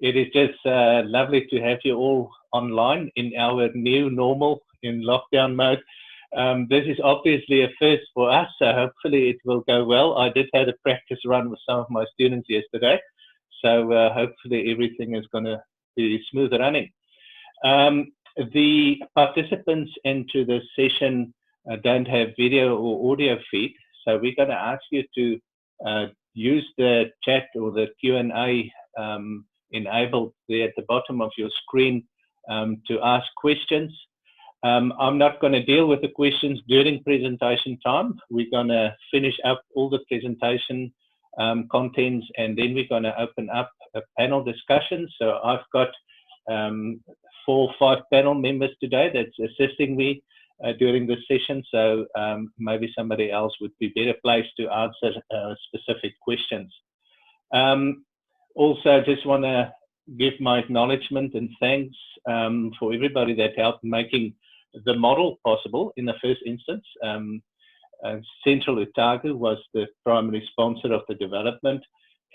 It is just lovely to have you all online in our new normal in lockdown mode. This is obviously a first for us, so hopefully it will go well. I did have a practice run with some of my students yesterday, so hopefully everything is going to be smooth running. The participants into the session don't have video or audio feed, so we're going to ask you to use the chat or the Q&A enabled there at the bottom of your screen to ask questions. I'm not going to deal with the questions during presentation time. We're going to finish up all the presentation contents, and then we're going to open up a panel discussion. So I've got 4 or 5 panel members today that's assisting me during this session. So maybe somebody else would be better placed to answer specific questions. Also, just want to give my acknowledgement and thanks for everybody that helped making the model possible in the first instance. Central Otago was the primary sponsor of the development,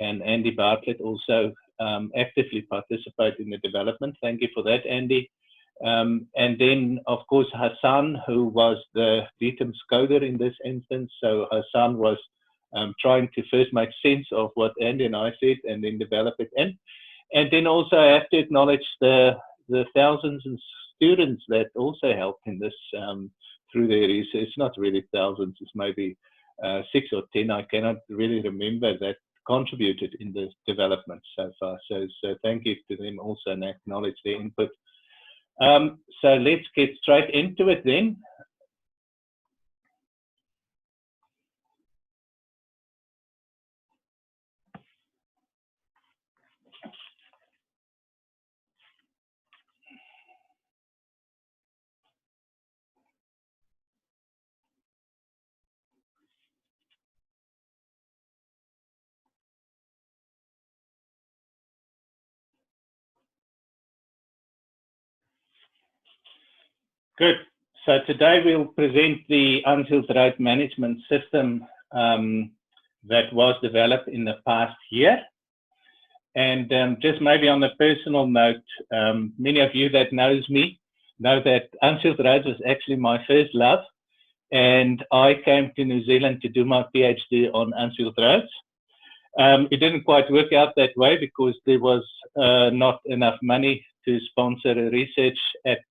and Andy Bartlett also actively participated in the development. Thank you for that, Andy. And then, of course, Hassan, who was the DTIMS coder in this instance. So Hassan was trying to first make sense of what Andy and I said and then develop it in. And then also I have to acknowledge the thousands of students that also helped in this through their research. It's not really thousands, it's maybe 6 or 10, I cannot really remember, that contributed in the development so far. So thank you to them also and acknowledge their input. So let's get straight into it then. Good. So today we'll present the Unsealed Road Management System that was developed in the past year. And just maybe on a personal note, many of you that knows me know that Unsealed Roads was actually my first love. And I came to New Zealand to do my PhD on Unsealed Roads. It didn't quite work out that way because there was not enough money to sponsor research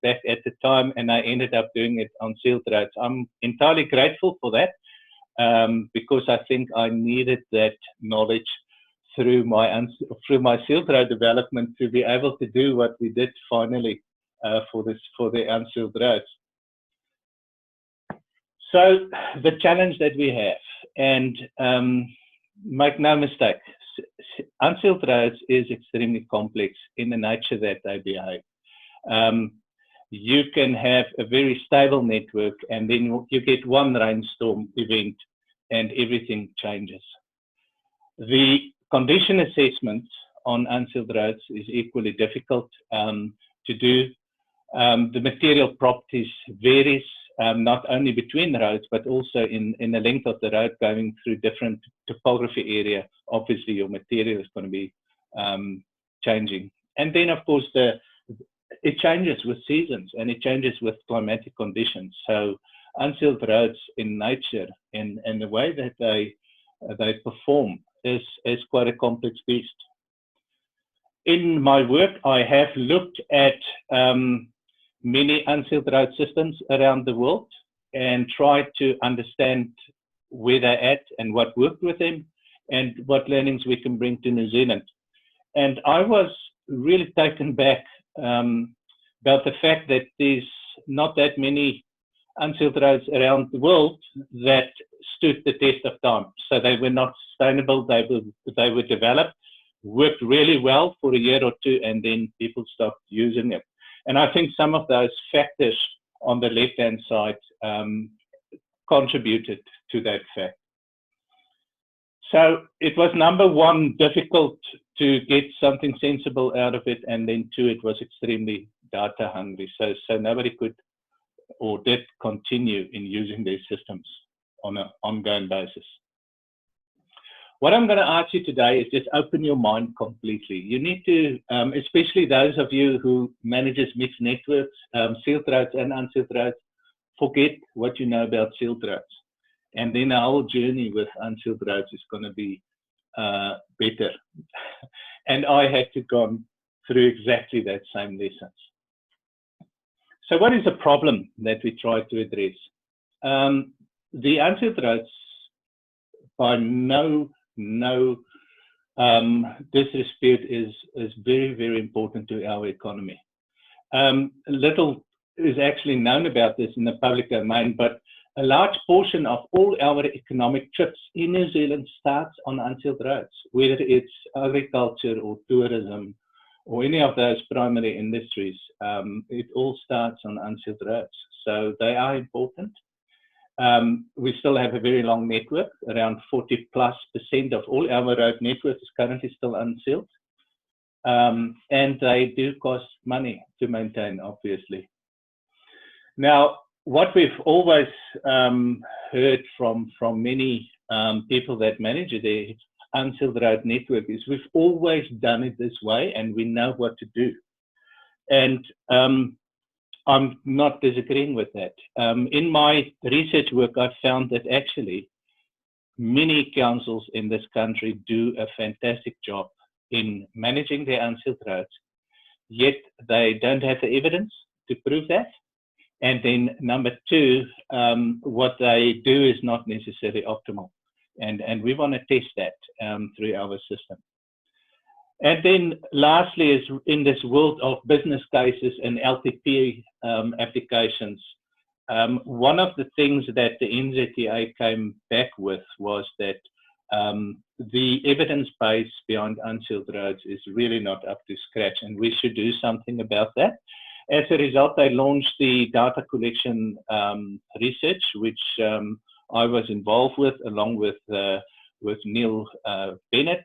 back at the time, and I ended up doing it on Unsealed Roads. I'm entirely grateful for that because I think I needed that knowledge through my Unsealed Road development to be able to do what we did finally for the Unsealed Roads. So the challenge that we have, and make no mistake, Unsealed Roads is extremely complex in the nature that they behave. You can have a very stable network and then you get one rainstorm event and everything changes. The condition assessment on Unsealed Roads is equally difficult to do. The material properties varies not only between the roads, but also in the length of the road going through different topography area. Obviously, your material is going to be changing. And then, of course, it changes with seasons and it changes with climatic conditions. So Unsealed Roads in nature and the way that they perform is quite a complex beast. In my work, I have looked at many Unsealed Road systems around the world and tried to understand where they're at and what worked with them and what learnings we can bring to New Zealand. And I was really taken back about the fact that there's not that many Unsealed Roads around the world that stood the test of time. So they were not sustainable, they were developed, worked really well for a year or two, and then people stopped using them. And I think some of those factors on the left-hand side contributed to that fact. So it was, number one, difficult to get something sensible out of it, and then two, it was extremely data hungry. So nobody could or did continue in using these systems on an ongoing basis. What I'm going to ask you today is just open your mind completely. You need to, especially those of you who manages mixed networks, sealed roads and unsealed roads, forget what you know about sealed roads. And then our whole journey with unsealed roads is going to be better. And I had to go through exactly that same lessons. So what is the problem that we try to address? The unsealed roads, by no disrespect, is very, very important to our economy. Little is actually known about this in the public domain, but a large portion of all our economic trips in New Zealand starts on unsealed roads, whether it's agriculture or tourism or any of those primary industries. It all starts on unsealed roads, so they are important. We still have a very long network. Around 40+% of all our road network is currently still unsealed. And they do cost money to maintain, obviously. Now, what we've always heard from many people that manage their unsealed road network is we've always done it this way and we know what to do. And I'm not disagreeing with that. In my research work, I found that actually many councils in this country do a fantastic job in managing their unsealed roads, yet they don't have the evidence to prove that. And then number two, what they do is not necessarily optimal. And we want to test that through our system. And then lastly is in this world of business cases and LTP applications, one of the things that the NZTA came back with was that the evidence base beyond unsealed roads is really not up to scratch, and we should do something about that. As a result, they launched the data collection research, which I was involved with, along with Neil Bennett,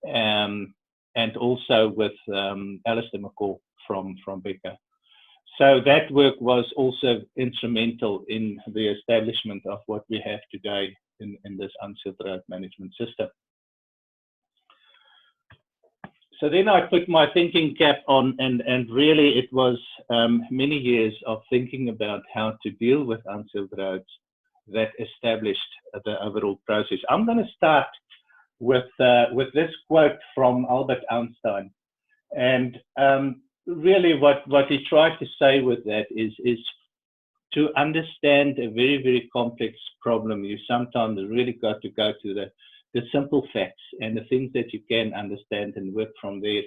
and also with Alistair McCall from Becker. So that work was also instrumental in the establishment of what we have today in this unsealed road management system. So then I put my thinking cap on, and really it was many years of thinking about how to deal with unsealed roads that established the overall process. I'm going to start with this quote from Albert Einstein, and really what he tried to say with that is to understand a very, very complex problem, you sometimes really got to go to the simple facts and the things that you can understand and work from there.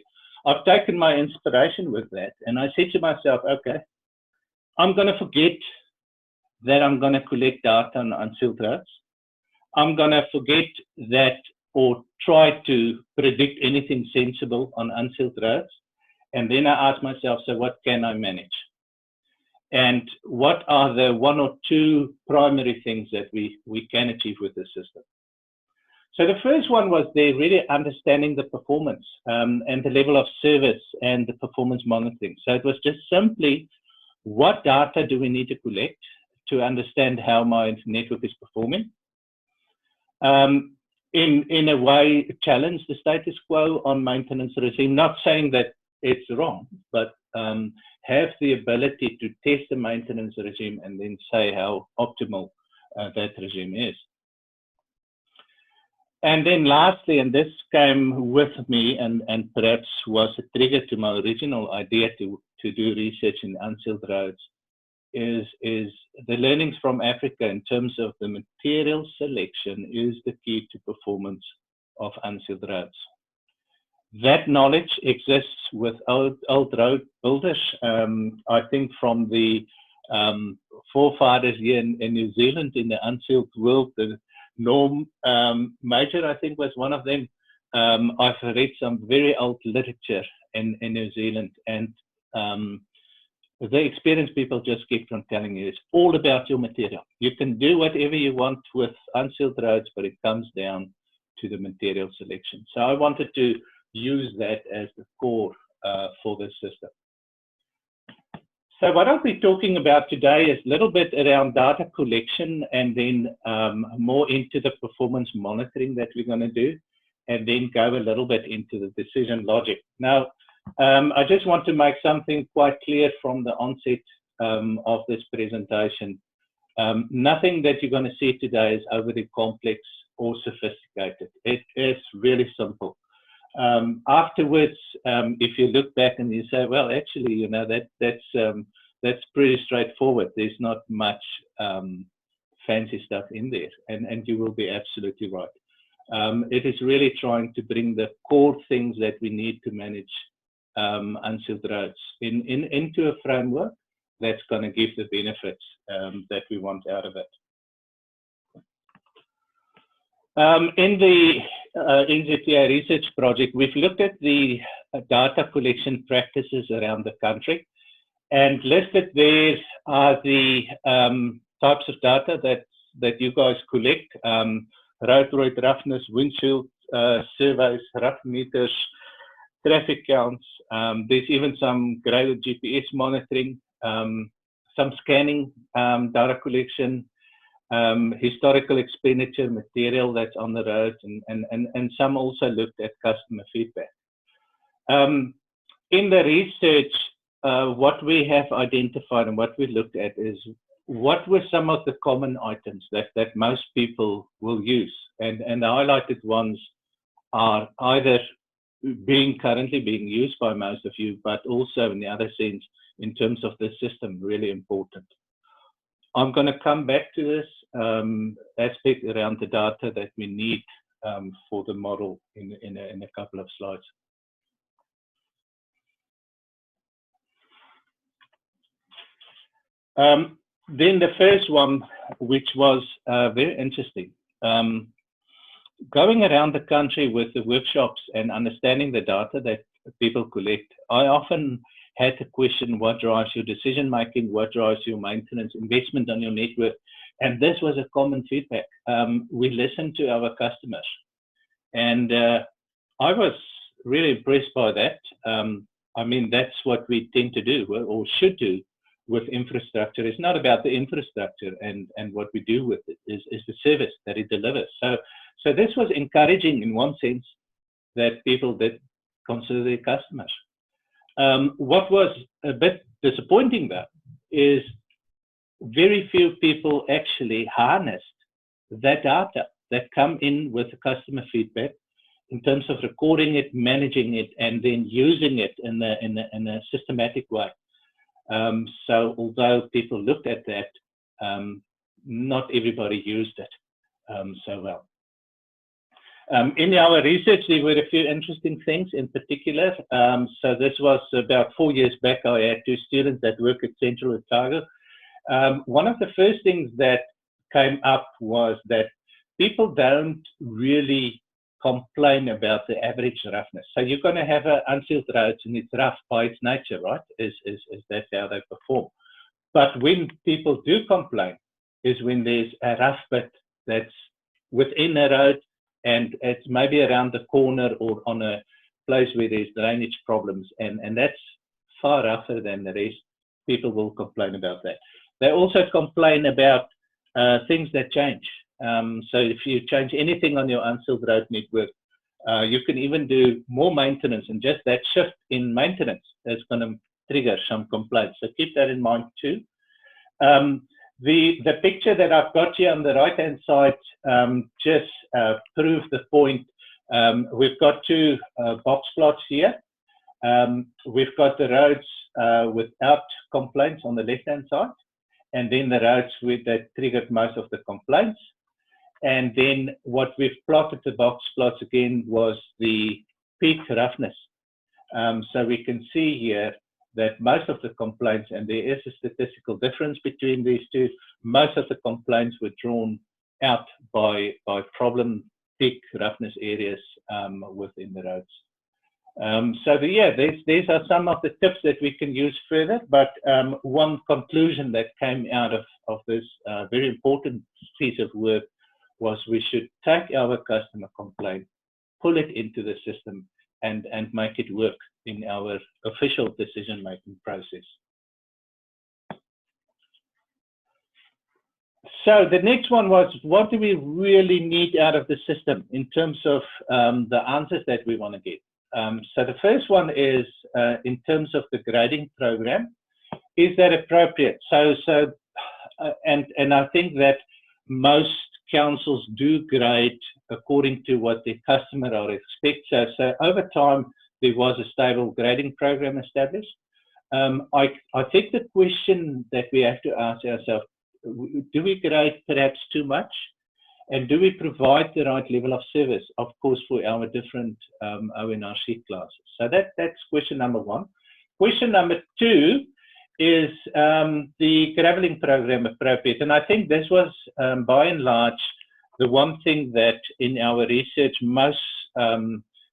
I've taken my inspiration with that, and I said to myself, okay, I'm going to forget that I'm going to collect data on unsealed roads. I'm going to forget that or try to predict anything sensible on unsealed roads. And then I ask myself, so what can I manage? And what are the one or two primary things that we can achieve with the system? So the first one was there really understanding the performance and the level of service and the performance monitoring. So it was just simply, what data do we need to collect to understand how my network is performing? In a way, challenge the status quo on maintenance regime, not saying that it's wrong, but have the ability to test the maintenance regime and then say how optimal that regime is. And then lastly, and this came with me and perhaps was a trigger to my original idea to do research in unsealed roads, is the learnings from Africa in terms of the material selection is the key to performance of unsealed roads. That knowledge exists with old road builders. I think from the forefathers here in New Zealand in the unsealed world, the Norm Major, I think, was one of them. I've read some very old literature in New Zealand, and the experienced people just keep on telling you it's all about your material. You can do whatever you want with unsealed roads, but it comes down to the material selection. So I wanted to use that as the core for this system. So what I'll be talking about today is a little bit around data collection, and then more into the performance monitoring that we're going to do, and then go a little bit into the decision logic. Now, I just want to make something quite clear from the onset of this presentation. Nothing that you're going to see today is overly complex or sophisticated. It is really simple. Afterwards, if you look back and you say, well, actually, you know, that's pretty straightforward. There's not much fancy stuff in there, and you will be absolutely right. It is really trying to bring the core things that we need to manage unsealed roads into a framework that's going to give the benefits that we want out of it. In the NZTA research project, we've looked at the data collection practices around the country, and listed there are the types of data that you guys collect: road roughness, windshield surveys, rough meters, traffic counts. There's even some graded GPS monitoring, some scanning data collection, historical expenditure material that's on the roads, and some also looked at customer feedback. In the research, what we have identified and what we looked at is what were some of the common items that most people will use, and the highlighted ones are either currently being used by most of you, but also in the other sense, in terms of the system, really important. I'm going to come back to this aspect around the data that we need for the model in a couple of slides. Then the first one, which was very interesting, going around the country with the workshops and understanding the data that people collect, I often had the question, what drives your decision making, what drives your maintenance, investment on your network? And this was a common feedback. We listened to our customers, and I was really impressed by that. I mean, that's what we tend to do, or should do, with infrastructure. It's not about the infrastructure and what we do with it, is the service that it delivers. So this was encouraging in one sense, that people did consider their customers. What was a bit disappointing though is very few people actually harnessed that data that come in with the customer feedback in terms of recording it, managing it, and then using it in a systematic way. So although people looked at that, not everybody used it so well. In our research, there were a few interesting things in particular. So this was about 4 years back. I had 2 students that work at Central Otago. One of the first things that came up was that people don't really complain about the average roughness. So you're going to have an unsealed roads, and it's rough by its nature, right? Is that how they perform? But when people do complain is when there's a rough bit that's within a road, and it's maybe around the corner or on a place where there's drainage problems, and that's far rougher than the rest. People will complain about that. They also complain about things that change. So if you change anything on your unsealed road network, you can even do more maintenance, and just that shift in maintenance is going to trigger some complaints. So keep that in mind too. The picture that I've got here on the right-hand side just proves the point. We've got 2 box plots here. We've got the roads without complaints on the left-hand side, and then the roads that triggered most of the complaints. And then what we've plotted the box plots again was the peak roughness. So we can see here that most of the complaints, and there is a statistical difference between these two, most of the complaints were drawn out by problem peak roughness areas within the roads. So these are some of the tips that we can use further, but one conclusion that came out of this very important piece of work was we should take our customer complaint, pull it into the system, and make it work in our official decision-making process. So the next one was, what do we really need out of the system in terms of the answers that we want to get? So the first one is in terms of the grading program, is that appropriate? And I think that most councils do grade according to what their customer or expect. So over time, there was a stable grading program established. I think the question that we have to ask ourselves, do we grade perhaps too much? And do we provide the right level of service, of course, for our different ONRC classes? So that's question number one. Question number two is the gravelling program appropriate? And I think this was, by and large, the one thing that in our research most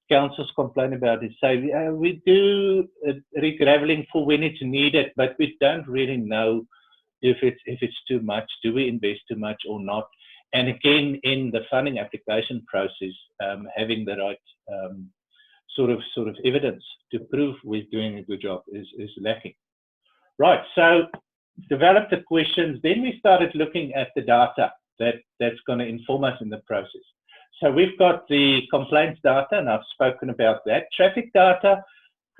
councils complain about is say, we do re-gravelling for when it's needed, but we don't really know if it's too much. Do we invest too much or not? And again, in the funding application process, having the right sort of evidence to prove we're doing a good job is lacking. Right, so developed the questions, then we started looking at the data that's going to inform us in the process. So we've got the complaints data, and I've spoken about that. Traffic data,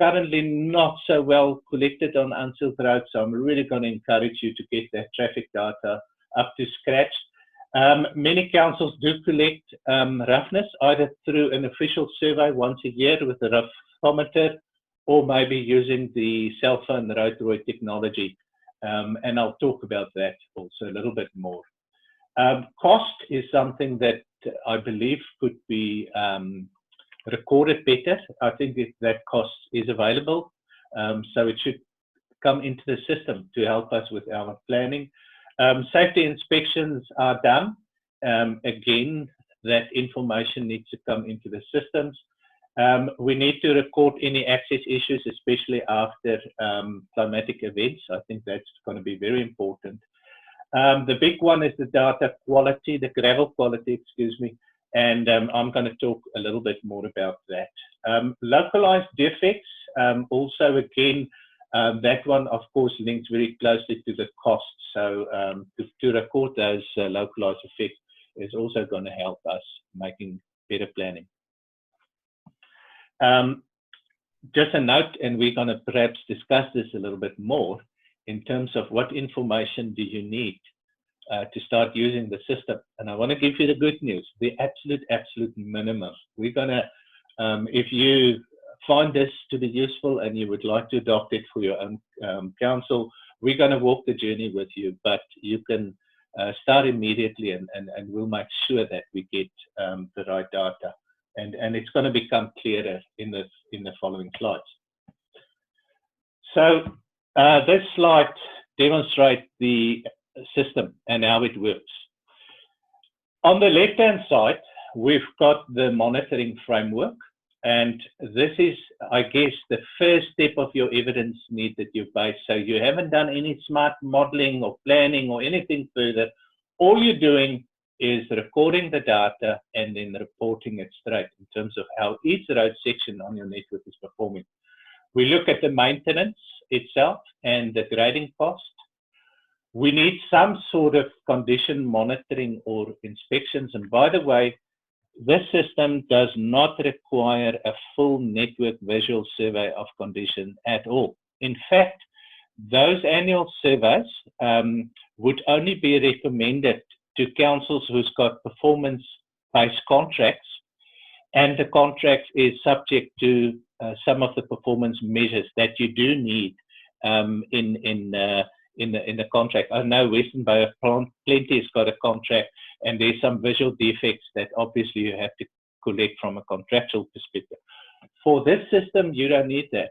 currently not so well collected on Unsealed Roads, so I'm really going to encourage you to get that traffic data up to scratch. Many councils do collect roughness, either through an official survey once a year with a roughometer, or maybe using the cell phone road technology. And I'll talk about that also a little bit more. Cost is something that I believe could be recorded better. I think that cost is available, so it should come into the system to help us with our planning. Safety inspections are done. Again, that information needs to come into the systems. We need to record any access issues, especially after climatic events. I think that's going to be very important. The big one is the data quality, the gravel quality, excuse me, and I'm going to talk a little bit more about that. Localized defects, also again, that one of course links very closely to the cost. So to record those localized effects is also going to help us making better planning. Just a note, and we're going to perhaps discuss this a little bit more in terms of what information do you need to start using the system. And I want to give you the good news, the absolute minimum. We're going to, if you find this to be useful and you would like to adopt it for your own council, we're going to walk the journey with you, but you can start immediately and we'll make sure that we get the right data. And it's going to become clearer in the following slides. So this slide demonstrates the system and how it works. On the left-hand side, we've got the monitoring framework. And this is, I guess, the first step of your evidence need that you base. So you haven't done any smart modeling or planning or anything further. All you're doing is recording the data and then reporting it straight in terms of how each road section on your network is performing. We look at the maintenance itself and the grading cost. We need some sort of condition monitoring or inspections. And by the way, this system does not require a full network visual survey of condition at all. In fact, those annual surveys would only be recommended to councils who's got performance-based contracts, and the contract is subject to some of the performance measures that you do need in the contract. I know Western Bay of Plenty has got a contract, and there's some visual defects that obviously you have to collect from a contractual perspective. For this system, you don't need that.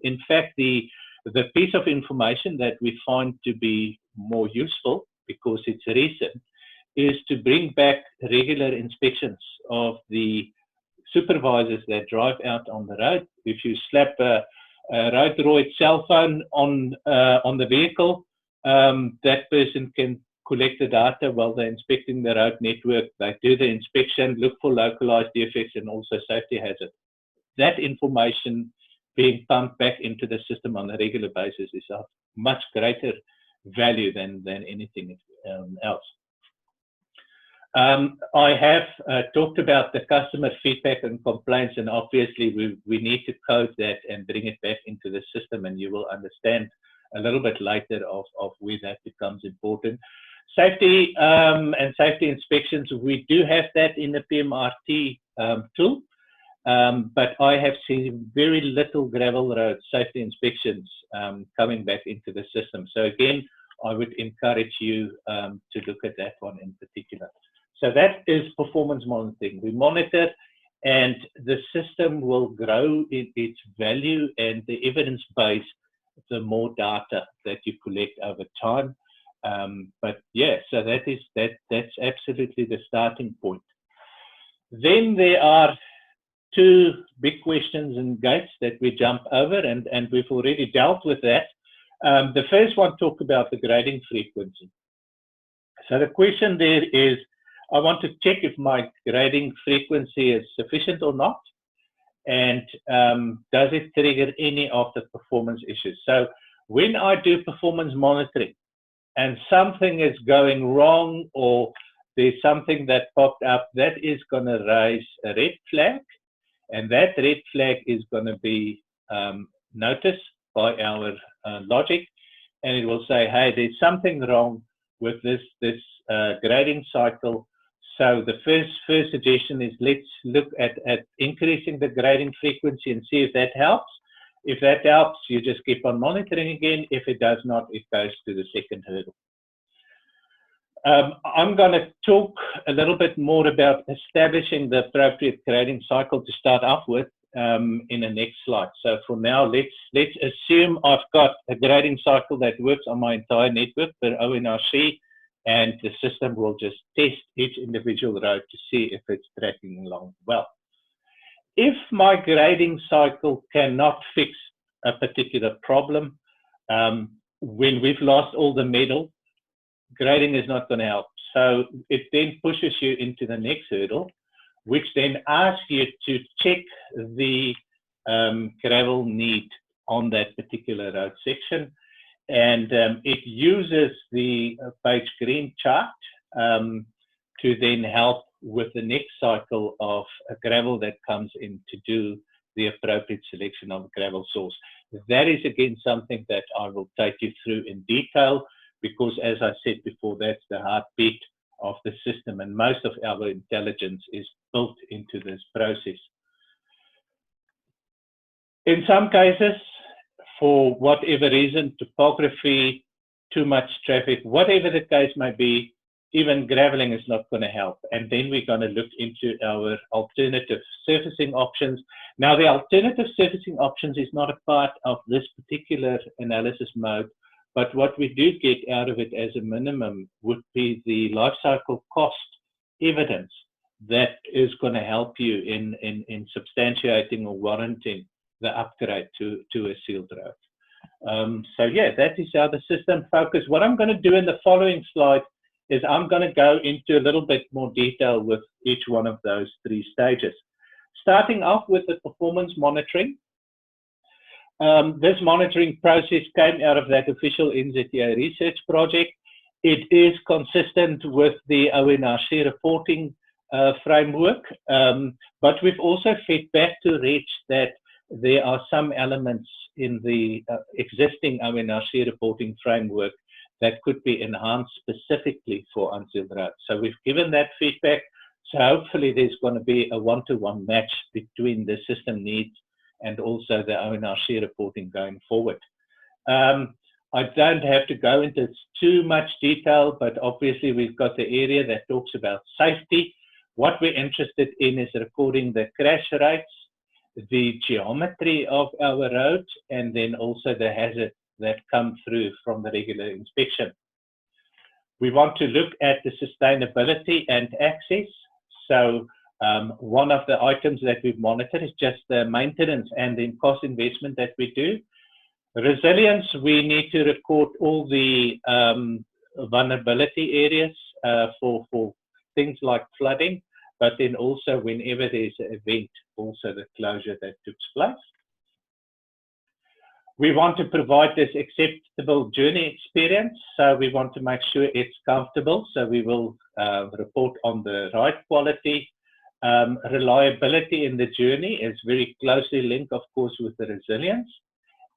In fact, the piece of information that we find to be more useful, because it's recent, is to bring back regular inspections of the supervisors that drive out on the road. If you slap a road droid cell phone on the vehicle, that person can collect the data while they're inspecting the road network. They do the inspection, look for localized defects and also safety hazards. That information being pumped back into the system on a regular basis is of much greater value than anything else. I have talked about the customer feedback and complaints, and obviously we need to code that and bring it back into the system, and you will understand a little bit later of where that becomes important. Safety and safety inspections, we do have that in the PMRT tool, but I have seen very little gravel road safety inspections coming back into the system. So again, I would encourage you to look at that one in particular. So that is performance monitoring. We monitor, and the system will grow in its value and the evidence base the more data that you collect over time. But yeah, so that's absolutely the starting point. Then there are two big questions and gates that we jump over, and we've already dealt with that. The first one talked about the grading frequency. So the question there is, I want to check if my grading frequency is sufficient or not, and does it trigger any of the performance issues? So when I do performance monitoring and something is going wrong, or there's something that popped up, that is going to raise a red flag, and that red flag is going to be noticed by our logic, and it will say, hey, there's something wrong with this grading cycle. So the first suggestion is, let's look at increasing the grading frequency and see if that helps. If that helps, you just keep on monitoring again. If it does not, it goes to the second hurdle. I'm going to talk a little bit more about establishing the appropriate grading cycle to start off with in the next slide. So for now, let's assume I've got a grading cycle that works on my entire network per ONRC, and the system will just test each individual road to see if it's tracking along well. If my grading cycle cannot fix a particular problem, when we've lost all the metal, grading is not going to help. So it then pushes you into the next hurdle, which then asks you to check the gravel need on that particular road section. And it uses the page green chart to then help with the next cycle of gravel that comes in to do the appropriate selection of gravel source. That is again something that I will take you through in detail, because as I said before, that's the heartbeat of the system, and most of our intelligence is built into this process. In some cases, for whatever reason, topography, too much traffic, whatever the case may be, even graveling is not going to help. And then we're going to look into our alternative surfacing options. Now, the alternative surfacing options is not a part of this particular analysis mode, but what we do get out of it as a minimum would be the life cycle cost evidence that is going to help you in substantiating or warranting the upgrade to a sealed road. So yeah, that is how the system focus. What I'm going to do in the following slide is I'm going to go into a little bit more detail with each one of those three stages. Starting off with the performance monitoring. This monitoring process came out of that official NZTA research project. It is consistent with the ONRC reporting framework, but we've also fed back to REACH that there are some elements in the existing ONRC reporting framework that could be enhanced specifically for Unsealed Roads. So we've given that feedback. So hopefully there's going to be a one-to-one match between the system needs and also the ONRC reporting going forward. I don't have to go into too much detail, but obviously we've got the area that talks about safety. What we're interested in is recording the crash rates, the geometry of our roads, and then also the hazards that come through from the regular inspection. We want to look at the sustainability and access. So one of the items that we've monitored is just the maintenance and the cost investment that we do. Resilience, we need to record all the vulnerability areas for things like flooding, but then also whenever there's an event, also the closure that took place. We want to provide this acceptable journey experience, so we want to make sure it's comfortable. So we will report on the ride quality. Reliability in the journey is very closely linked, of course, with the resilience.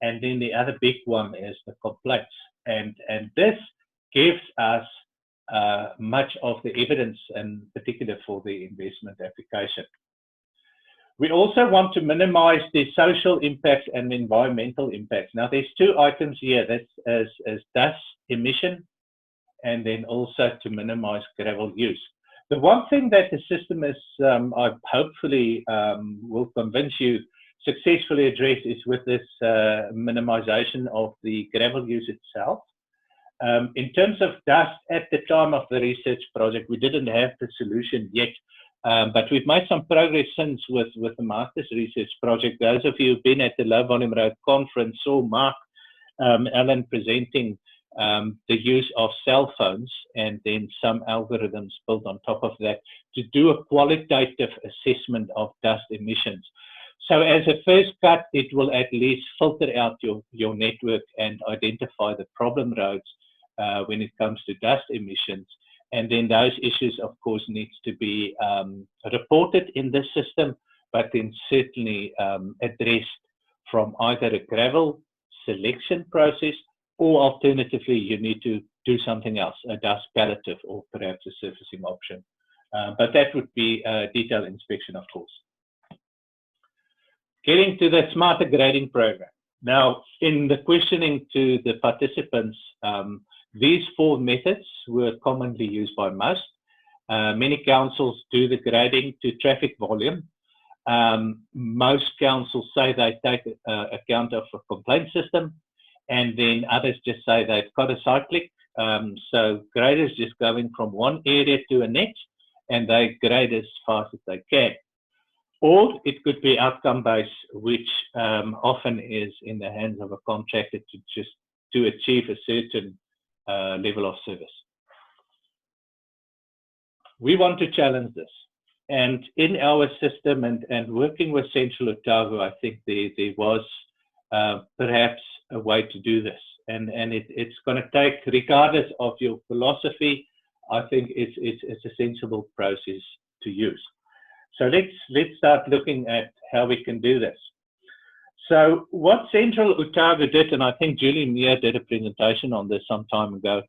And then the other big one is the complaints. And this gives us much of the evidence, in particular for the investment application. We also want to minimize the social impacts and environmental impacts. Now, there's two items here. That's as dust emission, and then also to minimize gravel use. The one thing that the system is, I hopefully will convince you, successfully address is with this minimization of the gravel use itself. In terms of dust, at the time of the research project, we didn't have the solution yet. But we've made some progress since with the Master's Research Project. Those of you who've been at the Low Volume Road Conference saw Mark Allen presenting the use of cell phones and then some algorithms built on top of that to do a qualitative assessment of dust emissions. So as a first cut, it will at least filter out your network and identify the problem roads when it comes to dust emissions. And then those issues, of course, needs to be reported in this system, but then certainly addressed from either a gravel selection process, or alternatively, you need to do something else, a dust palliative or perhaps a surfacing option. But that would be a detailed inspection, of course. Getting to the smarter grading program. Now, in the questioning to the participants, these four methods were commonly used by most. Many councils do the grading to traffic volume. Most councils say they take account of a complaint system, and then others just say they've got a cyclic. So graders just going from one area to the next, and they grade as fast as they can. Or it could be outcome-based, which often is in the hands of a contractor to achieve a certain level of service. We want to challenge this. And in our system and working with Central Otago, I think there was perhaps a way to do this. And it's going to take, regardless of your philosophy, I think it's a sensible process to use. So let's start looking at how we can do this. So what Central Otago did, and I think Julie Meir did a presentation on this some time ago,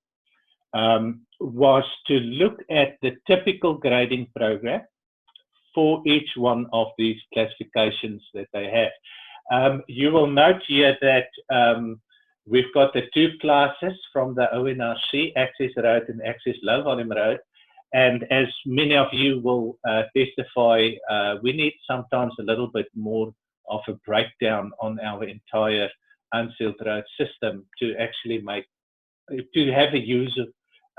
was to look at the typical grading program for each one of these classifications that they have. You will note here that we've got the two classes from the ONRC, access road and access low volume road. And as many of you will testify, we need sometimes a little bit more of a breakdown on our entire unsealed road system to actually have a user,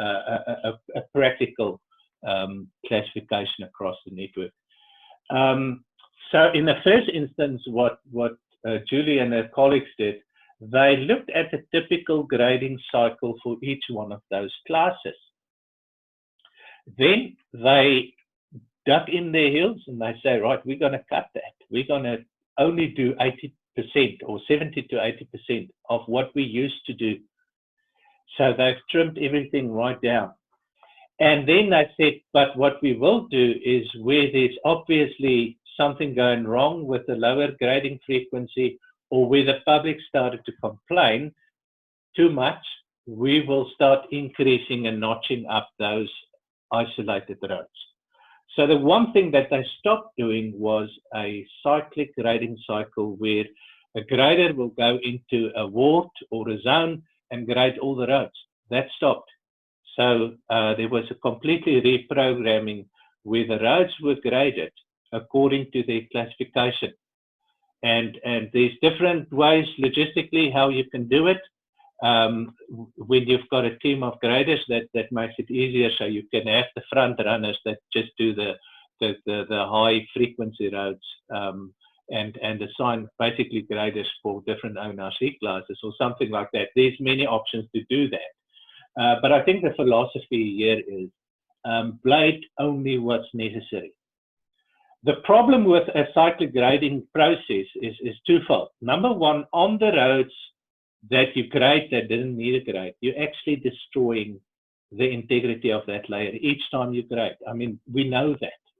a practical classification across the network. So in the first instance, what Julie and her colleagues did, they looked at the typical grading cycle for each one of those classes. Then they dug in their heels and they say, right, we're going to cut that. We're going to only do 80% or 70 to 80% of what we used to do. So they've trimmed everything right down. And then they said, but what we will do is where there's obviously something going wrong with the lower grading frequency or where the public started to complain too much, we will start increasing and notching up those isolated roads. So the one thing that they stopped doing was a cyclic grading cycle where a grader will go into a ward or a zone and grade all the roads. That stopped. So there was a completely reprogramming where the roads were graded according to their classification. And there's different ways logistically how you can do it. When you've got a team of graders, that makes it easier, so you can have the front runners that just do the high frequency roads and assign basically graders for different ONRC classes or something like that. There's many options to do that. But I think the philosophy here is blade only what's necessary. The problem with a cyclic grading process is twofold. Number one, on the roads that you grade that didn't need a grade, you're actually destroying the integrity of that layer each time you grade. I mean, we know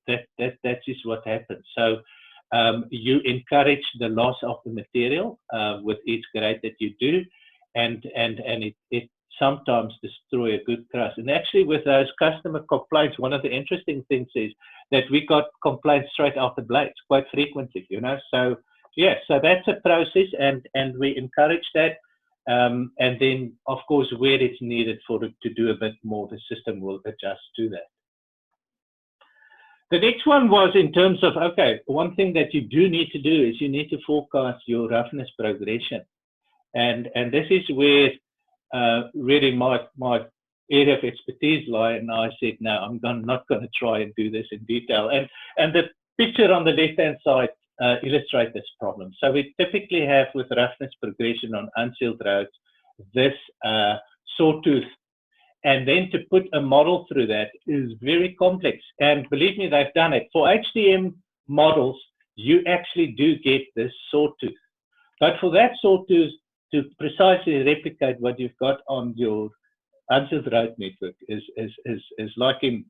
that is what happens. So you encourage the loss of the material with each grade that you do, and it sometimes destroy a good crust. And actually, with those customer complaints, one of the interesting things is that we got complaints straight off the blades quite frequently, you know. So yeah, so that's a process, and we encourage that. And then, of course, where it's needed for it to do a bit more, the system will adjust to that. The next one was in terms of, okay, one thing that you do need to do is you need to forecast your roughness progression. And this is where really my area of expertise lie, and I said, no, I'm not going to try and do this in detail. And the picture on the left-hand side illustrates this problem. So we typically have with roughness progression on unsealed roads this sawtooth, and then to put a model through that is very complex. And believe me, they've done it. For HDM models, you actually do get this sawtooth. But for that sawtooth to precisely replicate what you've got on your unsealed road network is like in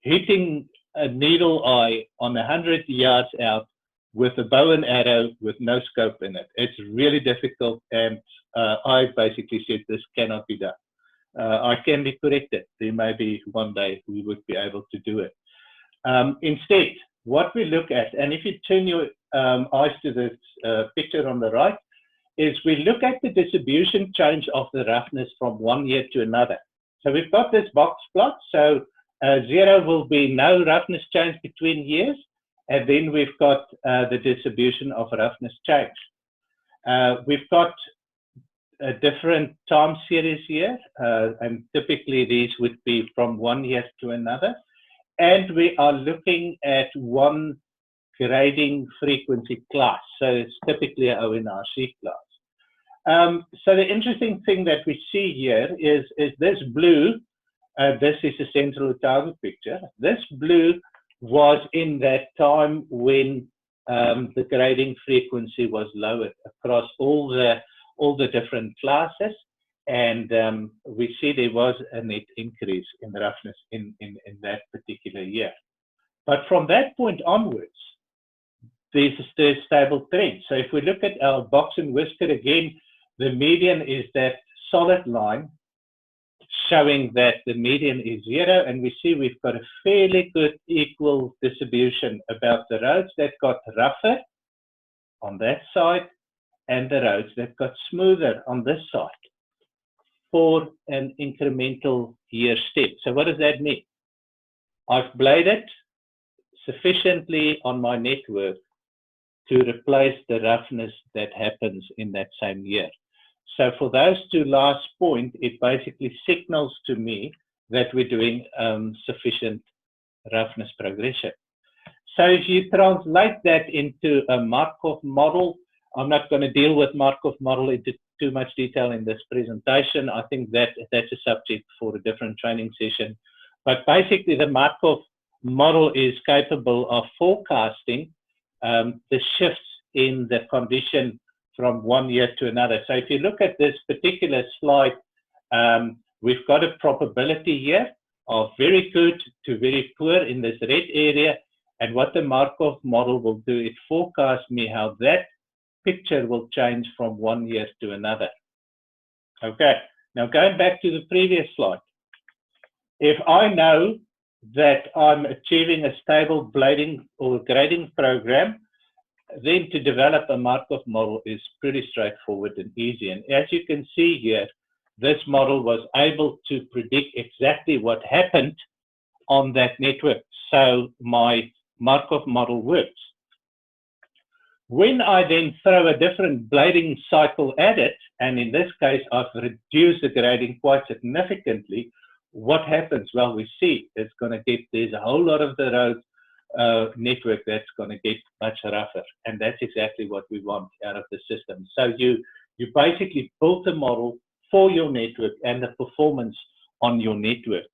hitting a needle eye on 100 yards out with a bow and arrow with no scope in it. It's really difficult, and I basically said this cannot be done. I can be corrected. There may be one day we would be able to do it. Instead, what we look at, and if you turn your eyes to this picture on the right, is we look at the distribution change of the roughness from one year to another. So we've got this box plot. So 0 will be no roughness change between years, and then we've got the distribution of roughness change. We've got a different time series here, and typically these would be from 1 year to another. And we are looking at one grading frequency class. So it's typically an ONRC class. So the interesting thing that we see here is this blue. This is a central Otago picture. This blue was in that time when the grading frequency was lowered across all the different classes, and we see there was a net increase in roughness in that particular year. But from that point onwards, there's a stable trend. So if we look at our box and whisker again, the median is that solid line showing that the median is 0, and we see we've got a fairly good equal distribution about the roads that got rougher on that side and the roads that got smoother on this side for an incremental year step. So what does that mean? I've bladed sufficiently on my network to replace the roughness that happens in that same year. So for those two last points, it basically signals to me that we're doing sufficient roughness progression. So if you translate that into a Markov model, I'm not going to deal with Markov model into too much detail in this presentation. I think that's a subject for a different training session. But basically, the Markov model is capable of forecasting the shifts in the condition from one year to another. So if you look at this particular slide, we've got a probability here of very good to very poor in this red area. And what the Markov model will do, it forecasts me how that picture will change from one year to another. Okay, now going back to the previous slide. If I know that I'm achieving a stable blading or grading program, then to develop a Markov model is pretty straightforward and easy. And as you can see here, this model was able to predict exactly what happened on that network. So my Markov model works. When I then throw a different blading cycle at it, and in this case, I've reduced the grading quite significantly, what happens? Well, we see it's going to get, there's a whole lot of the road network that's going to get much rougher. And that's exactly what we want out of the system. So you basically built a model for your network and the performance on your network.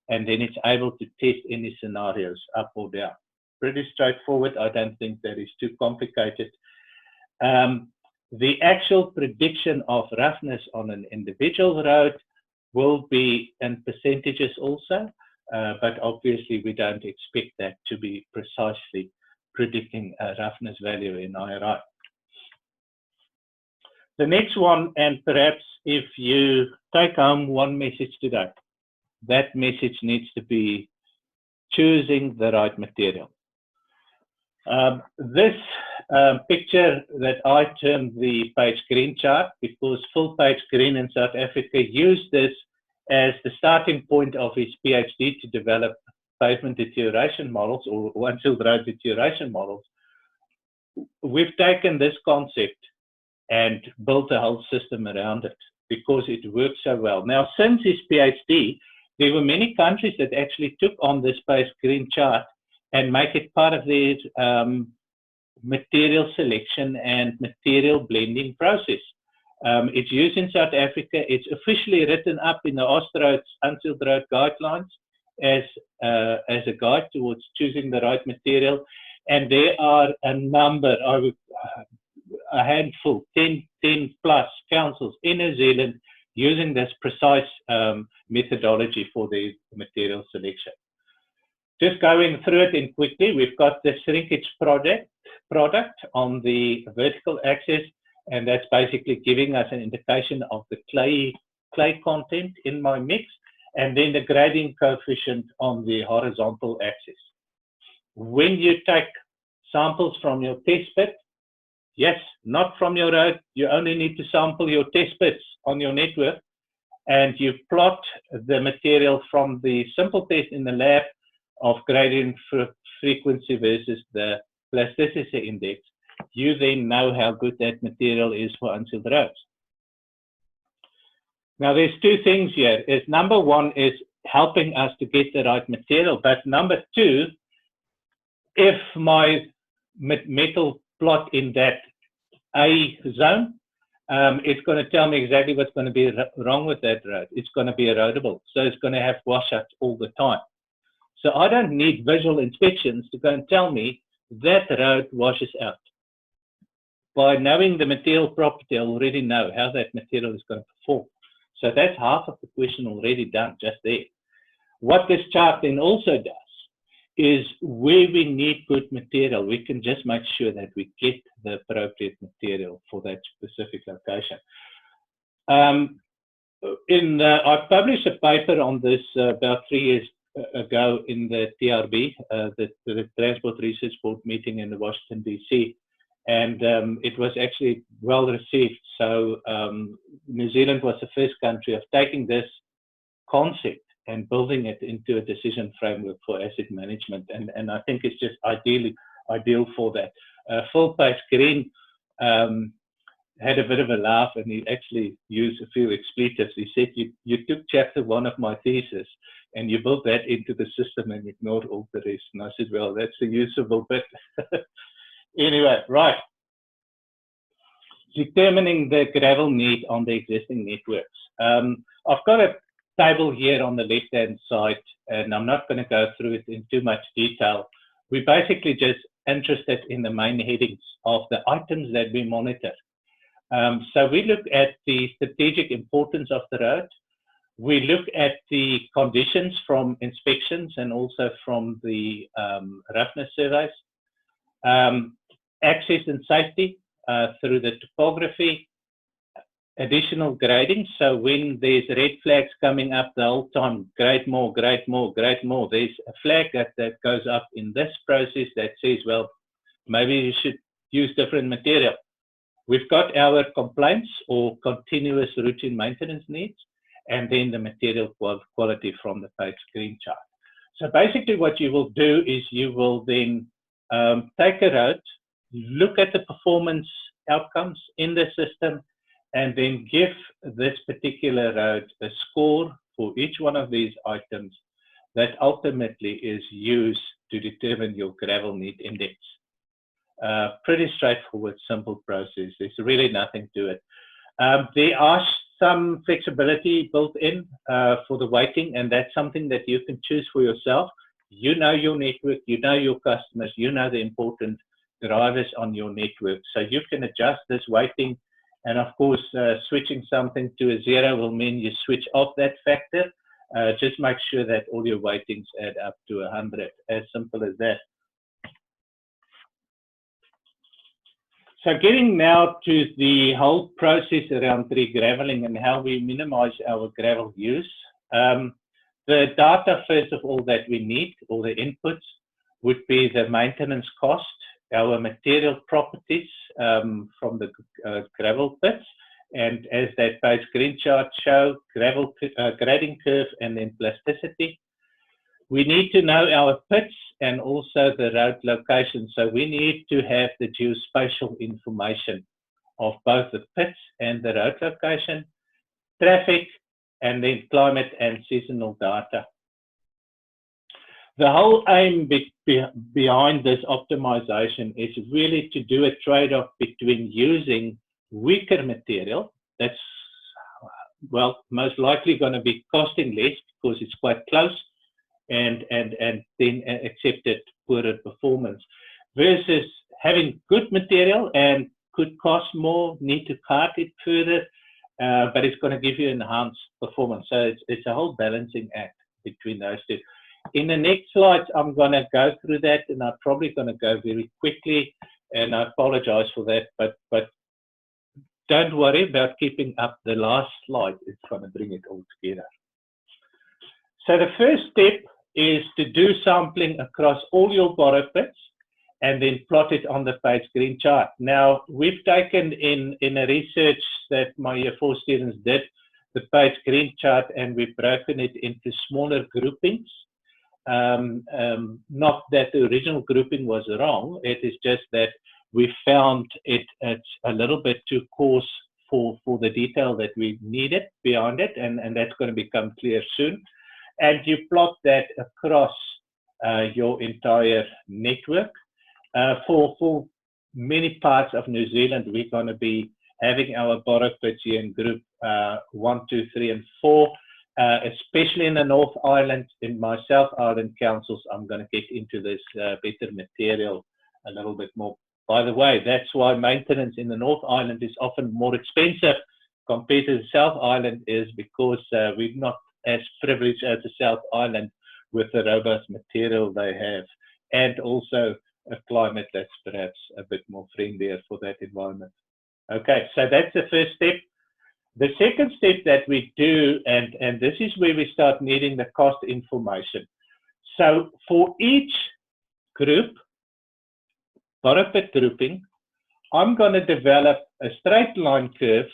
And then it's able to test any scenarios up or down. pretty straightforward. I don't think that is too complicated. The actual prediction of roughness on an individual road will be in percentages also, but obviously we don't expect that to be precisely predicting a roughness value in IRI. The next one, and perhaps if you take home one message today, that message needs to be choosing the right material. This picture that I termed the page green chart, because full page green in South Africa used this as the starting point of his PhD to develop pavement deterioration models or unsealed road deterioration models. We've taken this concept and built a whole system around it because it works so well. Now, since his PhD, there were many countries that actually took on this page green chart and make it part of their material selection and material blending process. It's used in South Africa. It's officially written up in the Austroads Unsealed Road guidelines as a guide towards choosing the right material. And there are a number, a handful, 10 plus councils in New Zealand using this precise methodology for the material selection. Just going through it in quickly, we've got the shrinkage product on the vertical axis, and that's basically giving us an indication of the clay content in my mix, and then the grading coefficient on the horizontal axis. When you take samples from your test pit, yes, not from your road, you only need to sample your test pits on your network, and you plot the material from the simple test in the lab of gradient frequency versus the plasticity index. You then know how good that material is for unsealed roads. Now, there's two things here. Number one is helping us to get the right material, but number two, if my metal plot in that A zone, it's going to tell me exactly what's going to be wrong with that road. It's going to be erodible, so it's going to have washouts all the time. So I don't need visual inspections to go and tell me that road washes out. By knowing the material property, I already know how that material is going to perform. So that's half of the question already done just there. What this chart then also does is where we need good material, we can just make sure that we get the appropriate material for that specific location. I published a paper on this about 3 years ago in the TRB, the Transport Research Board meeting in Washington, D.C., and it was actually well received. So New Zealand was the first country of taking this concept and building it into a decision framework for asset management, and I think it's just ideal for that. Full page green had a bit of a laugh, and he actually used a few expletives. He said, you took chapter 1 of my thesis and you built that into the system and ignored all the rest. And I said, well, that's a usable bit. Anyway, right. Determining the gravel need on the existing networks. I've got a table here on the left-hand side, and I'm not going to go through it in too much detail. We're basically just interested in the main headings of the items that we monitor. So we look at the strategic importance of the road. We look at the conditions from inspections and also from the roughness surveys. Access and safety through the topography. Additional grading. So when there's red flags coming up the whole time, grade more, grade more, grade more. There's a flag that goes up in this process that says, well, maybe you should use different material. We've got our complaints or continuous routine maintenance needs, and then the material quality from the page green chart. So basically what you will do is you will then take a road, look at the performance outcomes in the system, and then give this particular road a score for each one of these items that ultimately is used to determine your gravel need index. Pretty straightforward, simple process. There's really nothing to it. There are some flexibility built in for the weighting, and that's something that you can choose for yourself. You know your network, you know your customers, you know the important drivers on your network. So you can adjust this weighting. And of course, switching something to a 0 will mean you switch off that factor. Just make sure that all your weightings add up to 100. As simple as that. So getting now to the whole process around regraveling and how we minimize our gravel use. The data, first of all, that we need, all the inputs, would be the maintenance cost, our material properties from the gravel pits, and as that base green chart show, gravel grading curve and then plasticity. We need to know our pits and also the road location. So we need to have the geospatial information of both the pits and the road location, traffic, and then climate and seasonal data. The whole aim behind this optimization is really to do a trade-off between using weaker material that's, well, most likely going to be costing less because it's quite close, and then accepted poorer performance, versus having good material and could cost more, need to cart it further, but it's going to give you enhanced performance. So it's a whole balancing act between those two. In the next slides, I'm going to go through that, and I'm probably going to go very quickly, and I apologize for that, but don't worry about keeping up the last slide. It's going to bring it all together. So the first step is to do sampling across all your borrow pits and then plot it on the page green chart. Now, we've taken in a research that my year 4 students did, the page green chart, and we've broken it into smaller groupings. Not that the original grouping was wrong, it is just that we found it's a little bit too coarse for the detail that we needed behind it, and that's going to become clear soon. And you plot that across your entire network. For many parts of New Zealand, we're going to be having our borrow pits here in group 1, 2, 3, and 4. Especially in the North Island, in my South Island councils, I'm going to get into this better material a little bit more. By the way, that's why maintenance in the North Island is often more expensive compared to the South Island, is because we're not as privileged as the South Island with the robust material they have, and also a climate that's perhaps a bit more friendlier for that environment. Okay, so that's the first step. The second step that we do, and this is where we start needing the cost information. So for each group, borrow pit grouping, I'm going to develop a straight line curve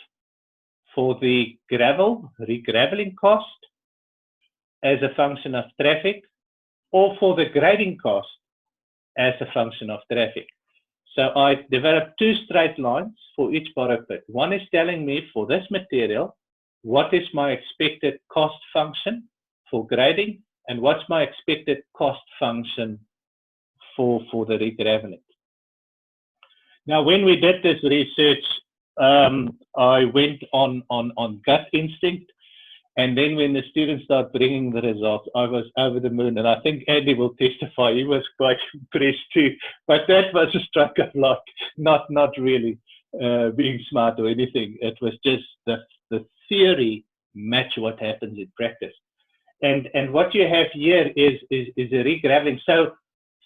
for the regraveling cost as a function of traffic, or for the grading cost as a function of traffic. So I developed 2 straight lines for each borrow pit. One is telling me for this material, what is my expected cost function for grading, and what's my expected cost function for the regraveling. Now, when we did this research, I went on gut instinct, and then when the students started bringing the results, I was over the moon, and I think Andy will testify, he was quite impressed too. But that was a stroke of luck, not really being smart or anything. It was just the theory match what happens in practice. And what you have here is a regraveling. So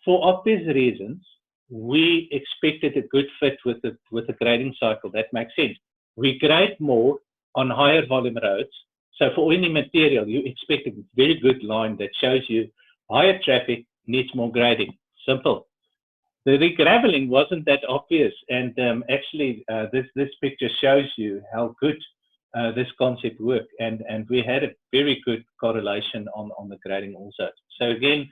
for obvious reasons, we expected a good fit with the grading cycle. That makes sense. We grade more on higher volume roads. So for any material, you expect a very good line that shows you higher traffic needs more grading. Simple. The regraveling wasn't that obvious, and actually this picture shows you how good this concept worked, and we had a very good correlation on the grading also. So again,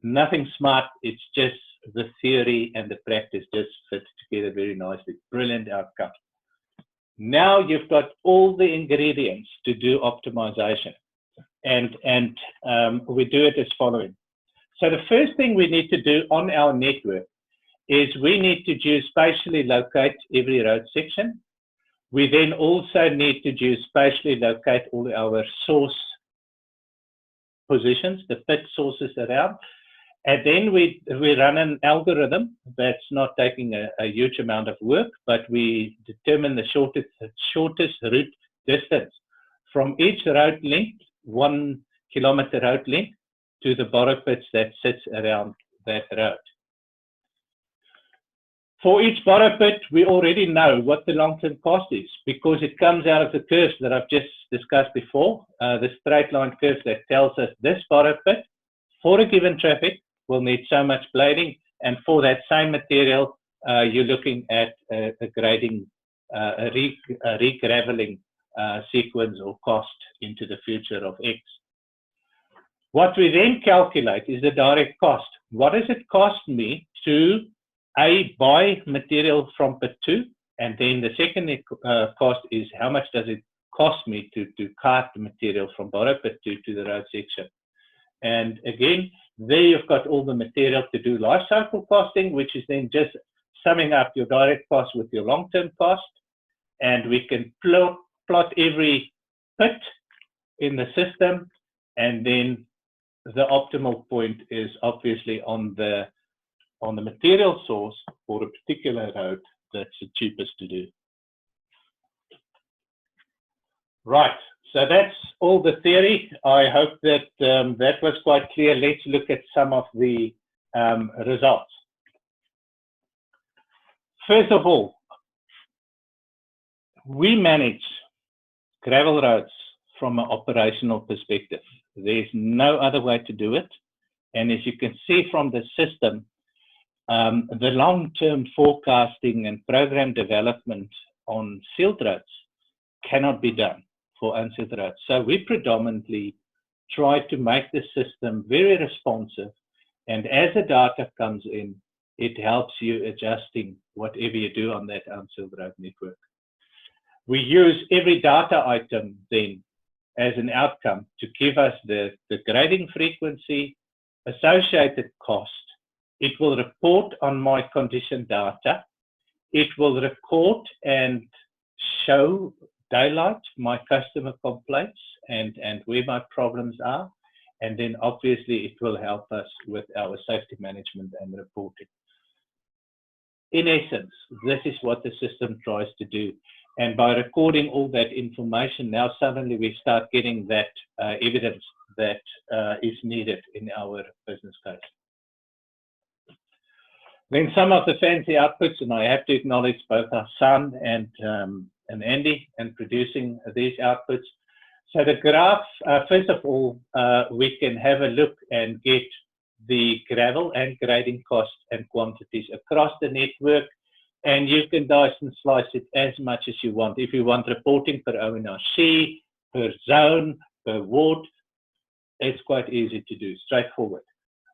nothing smart, it's just the theory and the practice just fit together very nicely. Brilliant outcome. Now you've got all the ingredients to do optimization, and we do it as following. So the first thing we need to do on our network is we need to geospatially locate every road section. We then also need to geospatially locate all our source positions, the pit sources around. And then we run an algorithm that's not taking a huge amount of work, but we determine the shortest route distance from each road length, 1 kilometer road length, to the borrow pits that sits around that road. For each borrow pit, we already know what the long-term cost is because it comes out of the curves that I've just discussed before, the straight line curves that tells us this borrow pit for a given traffic will need so much blading, and for that same material, you're looking at a grading, a re-graveling sequence or cost into the future of X. What we then calculate is the direct cost. What does it cost me to buy material from pit 2, and then the second cost is how much does it cost me to cart the material from borrow pit 2 to the road section. And again, there you've got all the material to do life cycle costing, which is then just summing up your direct cost with your long-term cost. And we can plot every pit in the system, and then the optimal point is obviously on the material source for a particular road that's the cheapest to do. Right, so that's all the theory. I hope that that was quite clear. Let's look at some of the results. First of all, we manage gravel roads from an operational perspective. There's no other way to do it. And as you can see from the system, the long-term forecasting and program development on sealed roads cannot be done for unsealed roads. So we predominantly try to make the system very responsive, and as the data comes in, it helps you adjusting whatever you do on that unsealed road network. We use every data item then as an outcome to give us the grading frequency, associated cost. It will report on my condition data. It will record and show daylight my customer complaints and where my problems are. And then obviously it will help us with our safety management and reporting. In essence, this is what the system tries to do. And by recording all that information, now suddenly we start getting that evidence that is needed in our business case. Then some of the fancy outputs, and I have to acknowledge both Hassan and Andy in producing these outputs. So the graph, first of all, we can have a look and get the gravel and grading costs and quantities across the network, and you can dice and slice it as much as you want. If you want reporting per ONRC, per zone, per ward, it's quite easy to do, straightforward.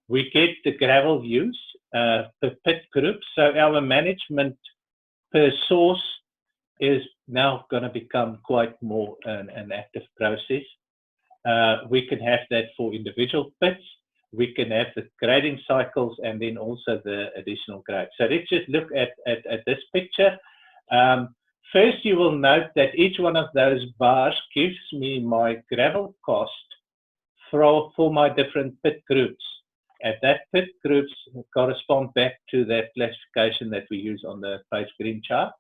We get the gravel use per pit group, so our management per source is now going to become quite more an active process. We can have that for individual pits. We can have the grading cycles and then also the additional grade. So let's just look at this picture. First, you will note that each one of those bars gives me my gravel cost for my different pit groups. And that pit groups correspond back to that classification that we use on the page green chart.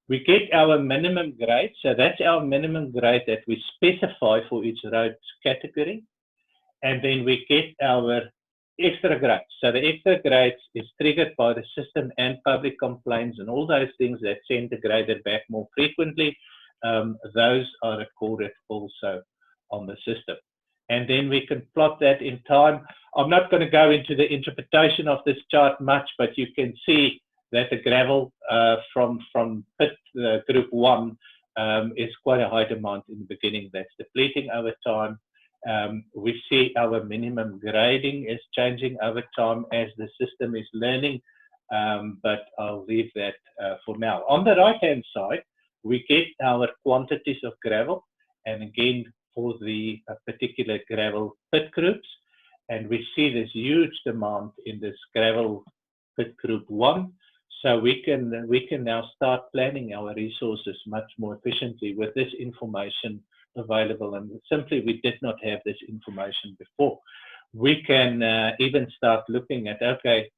We get our minimum grade. So that's our minimum grade that we specify for each road category. And then we get our extra grades. So the extra grades is triggered by the system and public complaints and all those things that send the grader back more frequently. Those are recorded also on the system. And then we can plot that in time. I'm not going to go into the interpretation of this chart much, but you can see that the gravel from pit group 1 is quite a high demand in the beginning. That's depleting over time. We see our minimum grading is changing over time as the system is learning, but I'll leave that for now. On the right-hand side, we get our quantities of gravel, and again, for the particular gravel pit groups, and we see this huge demand in this gravel pit group 1. So we can now start planning our resources much more efficiently with this information available, and simply we did not have this information before. We can even start looking at, okay,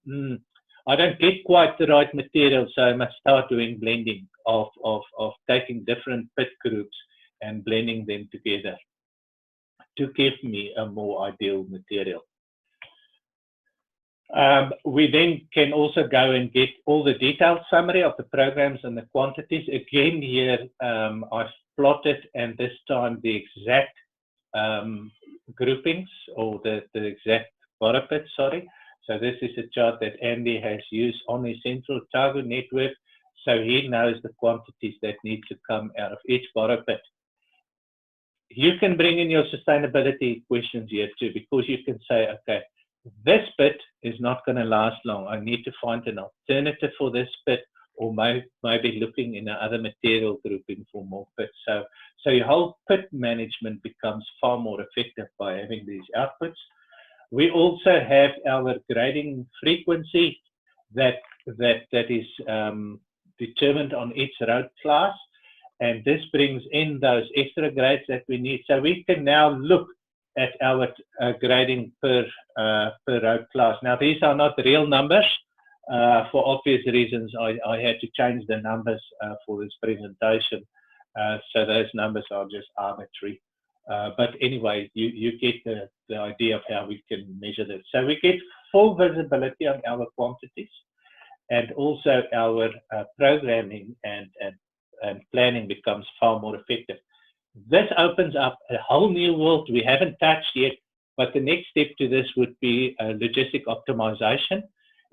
I don't get quite the right material, so I must start doing blending of taking different pit groups and blending them together to give me a more ideal material. We then can also go and get all the detailed summary of the programs and the quantities. Again, here I've plotted, and this time the exact groupings, or the exact borrow pit, sorry. So this is a chart that Andy has used on his central target network. So he knows the quantities that need to come out of each borrow pit. You can bring in your sustainability questions here too, because you can say, okay, this pit is not going to last long. I need to find an alternative for this pit, or maybe looking in another material grouping for more pits. So your whole pit management becomes far more effective by having these outputs. We also have our grading frequency that is determined on each road class, and this brings in those extra grades that we need. So we can now look at our grading per road class. Now, these are not real numbers. For obvious reasons, I had to change the numbers for this presentation. So those numbers are just arbitrary. But anyway, you get the idea of how we can measure this. So we get full visibility on our quantities, and also our programming and planning becomes far more effective. This opens up a whole new world we haven't touched yet, but the next step to this would be logistic optimization.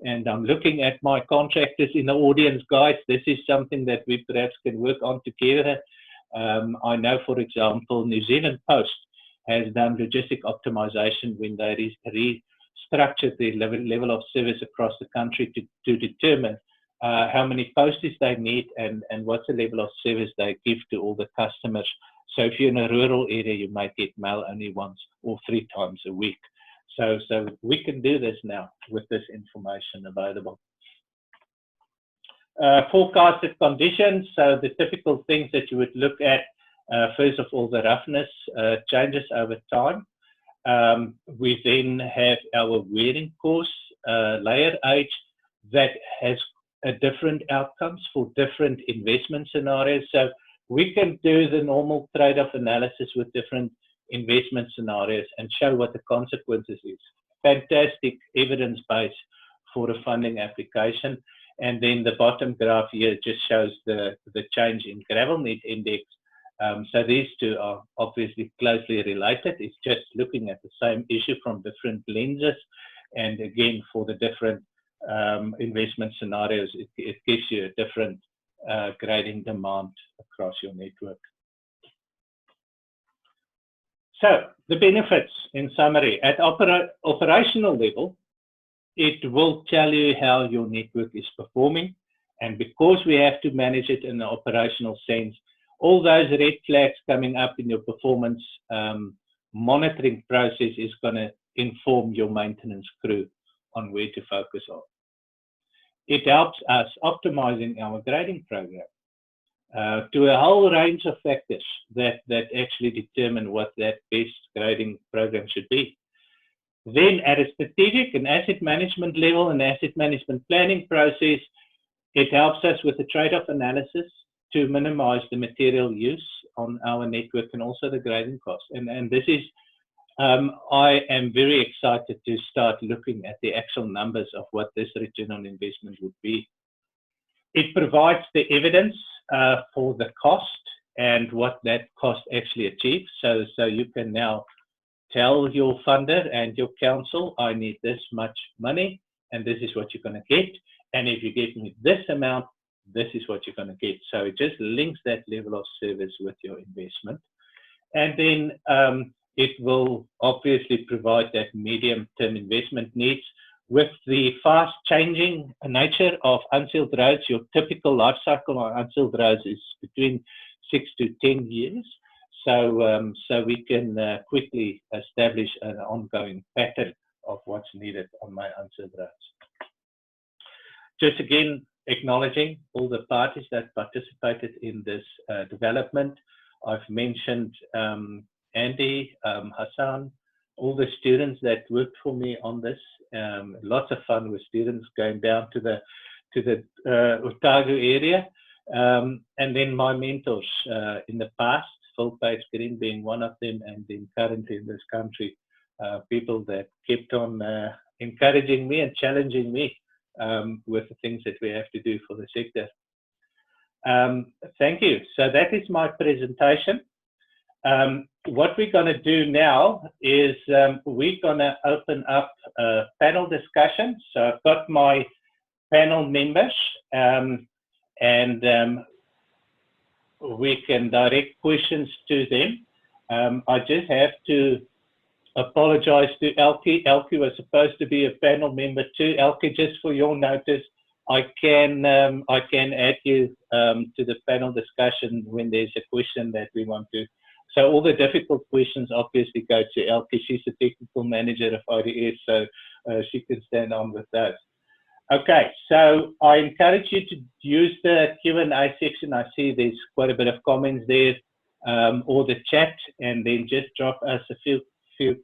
And I'm looking at my contractors in the audience, guys. This is something that we perhaps can work on together. I know, for example, New Zealand Post has done logistic optimization when they restructured the level of service across the country to determine how many posties they need and what's the level of service they give to all the customers. So if you're in a rural area, you might get mail only once or 3 times a week. So we can do this now with this information available. Forecasted conditions, so the typical things that you would look at, first of all, the roughness changes over time. We then have our wearing course, layer age, that has different outcomes for different investment scenarios. So we can do the normal trade-off analysis with different investment scenarios and show what the consequences is. Fantastic evidence base for a funding application. And then the bottom graph here just shows the change in gravel net index. So these two are obviously closely related. It's just looking at the same issue from different lenses. And again, for the different investment scenarios, it gives you a different grading demand across your network. So the benefits, in summary, at operational level, it will tell you how your network is performing. And because we have to manage it in an operational sense, all those red flags coming up in your performance monitoring process is going to inform your maintenance crew on where to focus on. It helps us optimizing our grading program to a whole range of factors that actually determine what that best grading program should be. Then at a strategic and asset management level and asset management planning process, it helps us with the trade-off analysis to minimize the material use on our network and also the grading cost. And this is, I am very excited to start looking at the actual numbers of what this return on investment would be. It provides the evidence for the cost and what that cost actually achieves. So you can now tell your funder and your council, I need this much money, and this is what you're going to get. And if you give me this amount, this is what you're going to get. So it just links that level of service with your investment. And then it will obviously provide that medium-term investment needs. With the fast changing nature of unsealed roads, your typical life cycle on unsealed roads is between 6 to 10 years. So we can quickly establish an ongoing pattern of what's needed on my unsealed roads. Just again, acknowledging all the parties that participated in this development. I've mentioned Andy, Hassan, all the students that worked for me on this. Lots of fun with students going down to the Otago area. And then my mentors in the past, Phil Page Green being one of them, and then currently in this country, people that kept on encouraging me and challenging me with the things that we have to do for the sector. Thank you. So that is my presentation. What we're going to do now is we're going to open up a panel discussion. So I've got my panel members, and we can direct questions to them. I just have to apologize to Elke. Elke was supposed to be a panel member too. Elke, just for your notice, I can add you to the panel discussion when there's a question that we want to. So all the difficult questions obviously go to Elke. She's the technical manager of IDS, so she can stand on with those. Okay, so I encourage you to use the Q&A section. I see there's quite a bit of comments there, or the chat, and then just drop us a few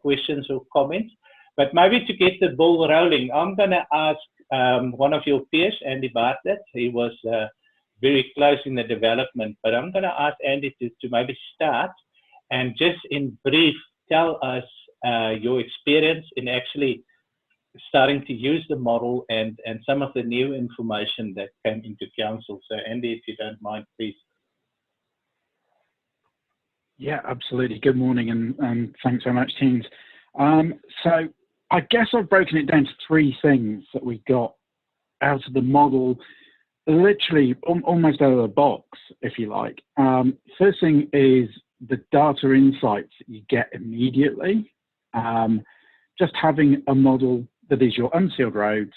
questions or comments. But maybe to get the ball rolling, I'm going to ask one of your peers, Andy Bartlett. He was very close in the development, but I'm going to ask Andy to maybe start and just in brief tell us your experience in actually starting to use the model and some of the new information that came into council. So Andy, if you don't mind, please. Yeah, absolutely. Good morning, and thanks so much, teams. So I guess I've broken it down to three things that we got out of the model, literally almost out of the box, if you like. First thing is the data insights that you get immediately. Just having a model that is your unsealed roads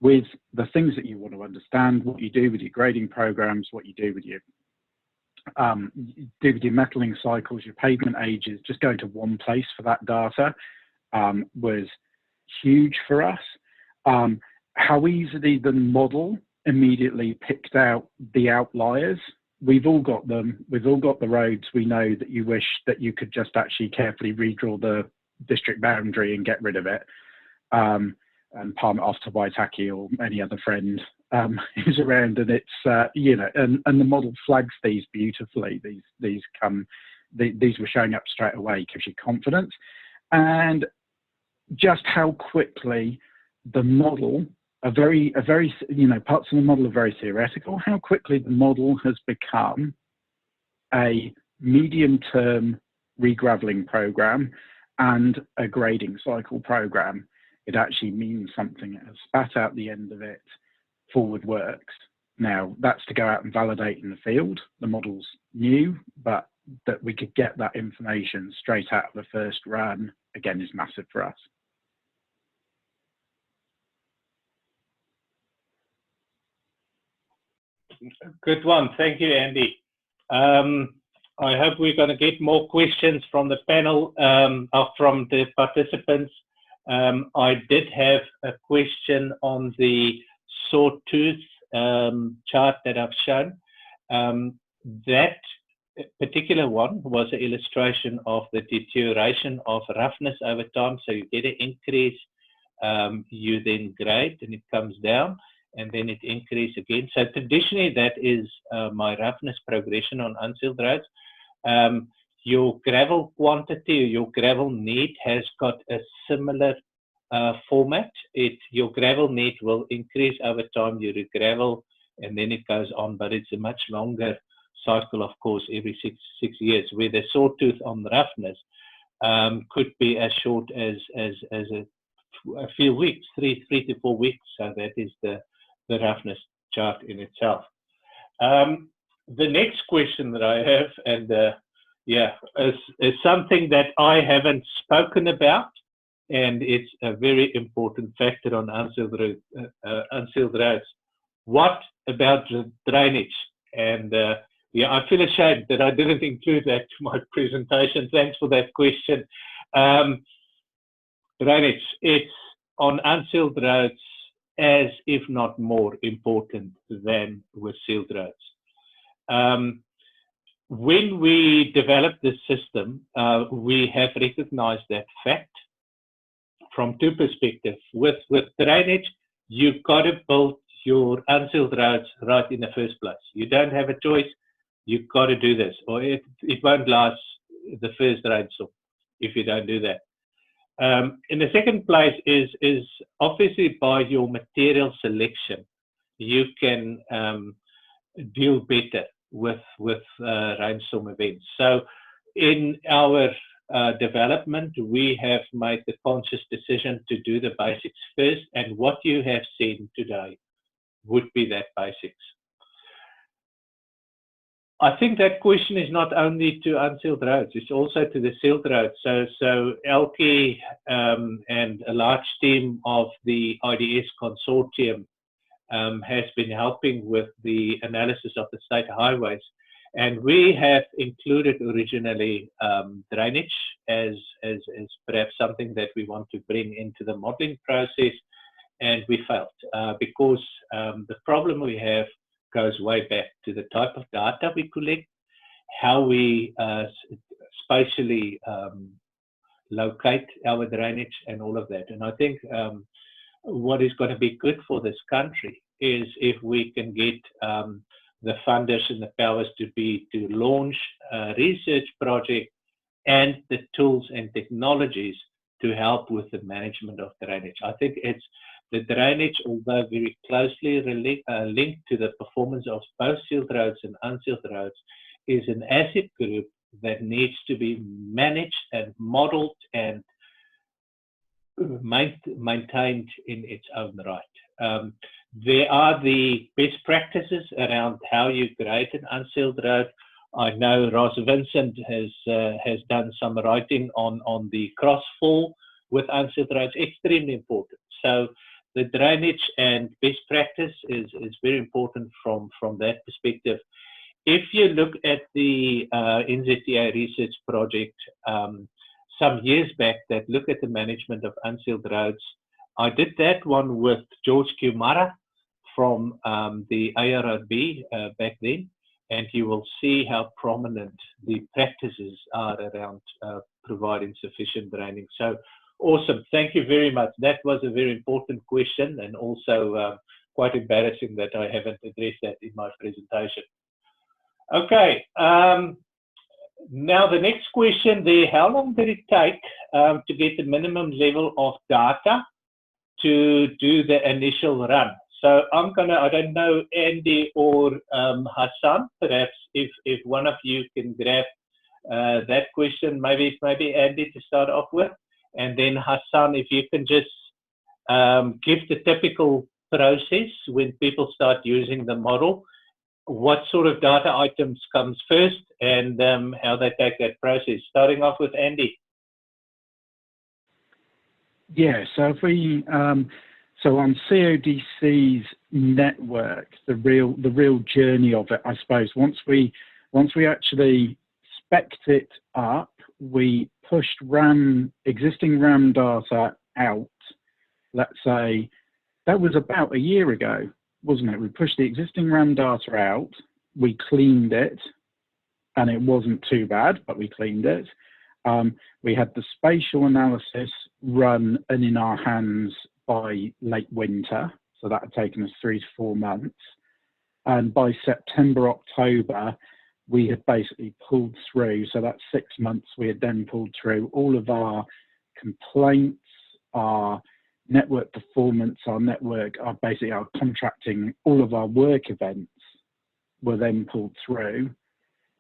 with the things that you want to understand, what you do with your grading programs, what you do with your metaling cycles, your pavement ages, just going to one place for that data was huge for us. How easily the model immediately picked out the outliers. We've all got them. We've all got the roads we know that you wish that you could just actually carefully redraw the district boundary and get rid of it, and palm it off to Waitaki or any other friend who's around. And it's you know, and the model flags these beautifully. These were showing up straight away, gives you confidence, and just how quickly the model. A very, you know, parts of the model are very theoretical. How quickly the model has become a medium-term regraveling program and a grading cycle program. It actually means something. It has spat out the end of it, forward works. Now, that's to go out and validate in the field. The model's new, but that we could get that information straight out of the first run, again, is massive for us. Good one. Thank you, Andy. I hope we're going to get more questions from the panel, or from the participants. I did have a question on the sawtooth chart that I've shown. That particular one was an illustration of the deterioration of roughness over time. So you get an increase, you then grade, and it comes down, and then it increases again. So traditionally, that is my roughness progression on unsealed roads. Your gravel quantity, or your gravel need has got a similar format. Your gravel need will increase over time, you regravel, and then it goes on, but it's a much longer cycle, of course, every six years, where the sawtooth on roughness could be as short as a few weeks, three to 4 weeks. So that is the roughness chart in itself. The next question that I have, and is something that I haven't spoken about, and it's a very important factor on unsealed roads. What about the drainage? And I feel ashamed that I didn't include that to my presentation. Thanks for that question. Drainage, it's on unsealed roads as if not more important than with sealed roads. when we developed this system, we have recognized that fact from two perspectives. With drainage, you've got to build your unsealed roads right in the first place. You don't have a choice. You've got to do this, or it won't last the first rainstorm if you don't do that. In the second place is obviously by your material selection, you can deal better with rainstorm events. So in our development, we have made the conscious decision to do the basics first, and what you have seen today would be that basics. I think that question is not only to unsealed roads, it's also to the sealed roads. So Elke and a large team of the IDS consortium has been helping with the analysis of the state highways. And we have included originally drainage as perhaps something that we want to bring into the modeling process, and we failed because the problem we have goes way back to the type of data we collect, how we spatially locate our drainage and all of that. And I think what is going to be good for this country is if we can get the funders and the powers to launch a research project and the tools and technologies to help with the management of drainage. I think it's the drainage, although very closely linked to the performance of both sealed roads and unsealed roads, is an asset group that needs to be managed and modeled and maintained in its own right. There are the best practices around how you grade an unsealed road. I know Ross Vincent has done some writing on the crossfall with unsealed roads, extremely important. So the drainage and best practice is very important from that perspective. If you look at the NZTA research project some years back that look at the management of unsealed roads, I did that one with George Kumara from the ARRB back then, and you will see how prominent the practices are around providing sufficient draining. So awesome, thank you very much. That was a very important question, and also quite embarrassing that I haven't addressed that in my presentation. Okay, now the next question there, how long did it take to get the minimum level of data to do the initial run? So I don't know, Andy or Hassan, perhaps if one of you can grab that question, maybe Andy to start off with, and then Hassan, if you can just give the typical process when people start using the model, what sort of data items comes first, and how they take that process. Starting off with Andy. Yeah, so if we so on CODC's network, the real journey of it, I suppose, once we actually spec'd it up, we pushed existing RAM data out. Let's say that was about a year ago, wasn't it? We pushed the existing RAM data out, we cleaned it, and it wasn't too bad, but we cleaned it. We had the spatial analysis run and in our hands by late winter, so that had taken us 3 to 4 months. And by September, October, we had basically pulled through, so that's 6 months, we had then pulled through all of our complaints, our network performance, basically our contracting, all of our work events were then pulled through.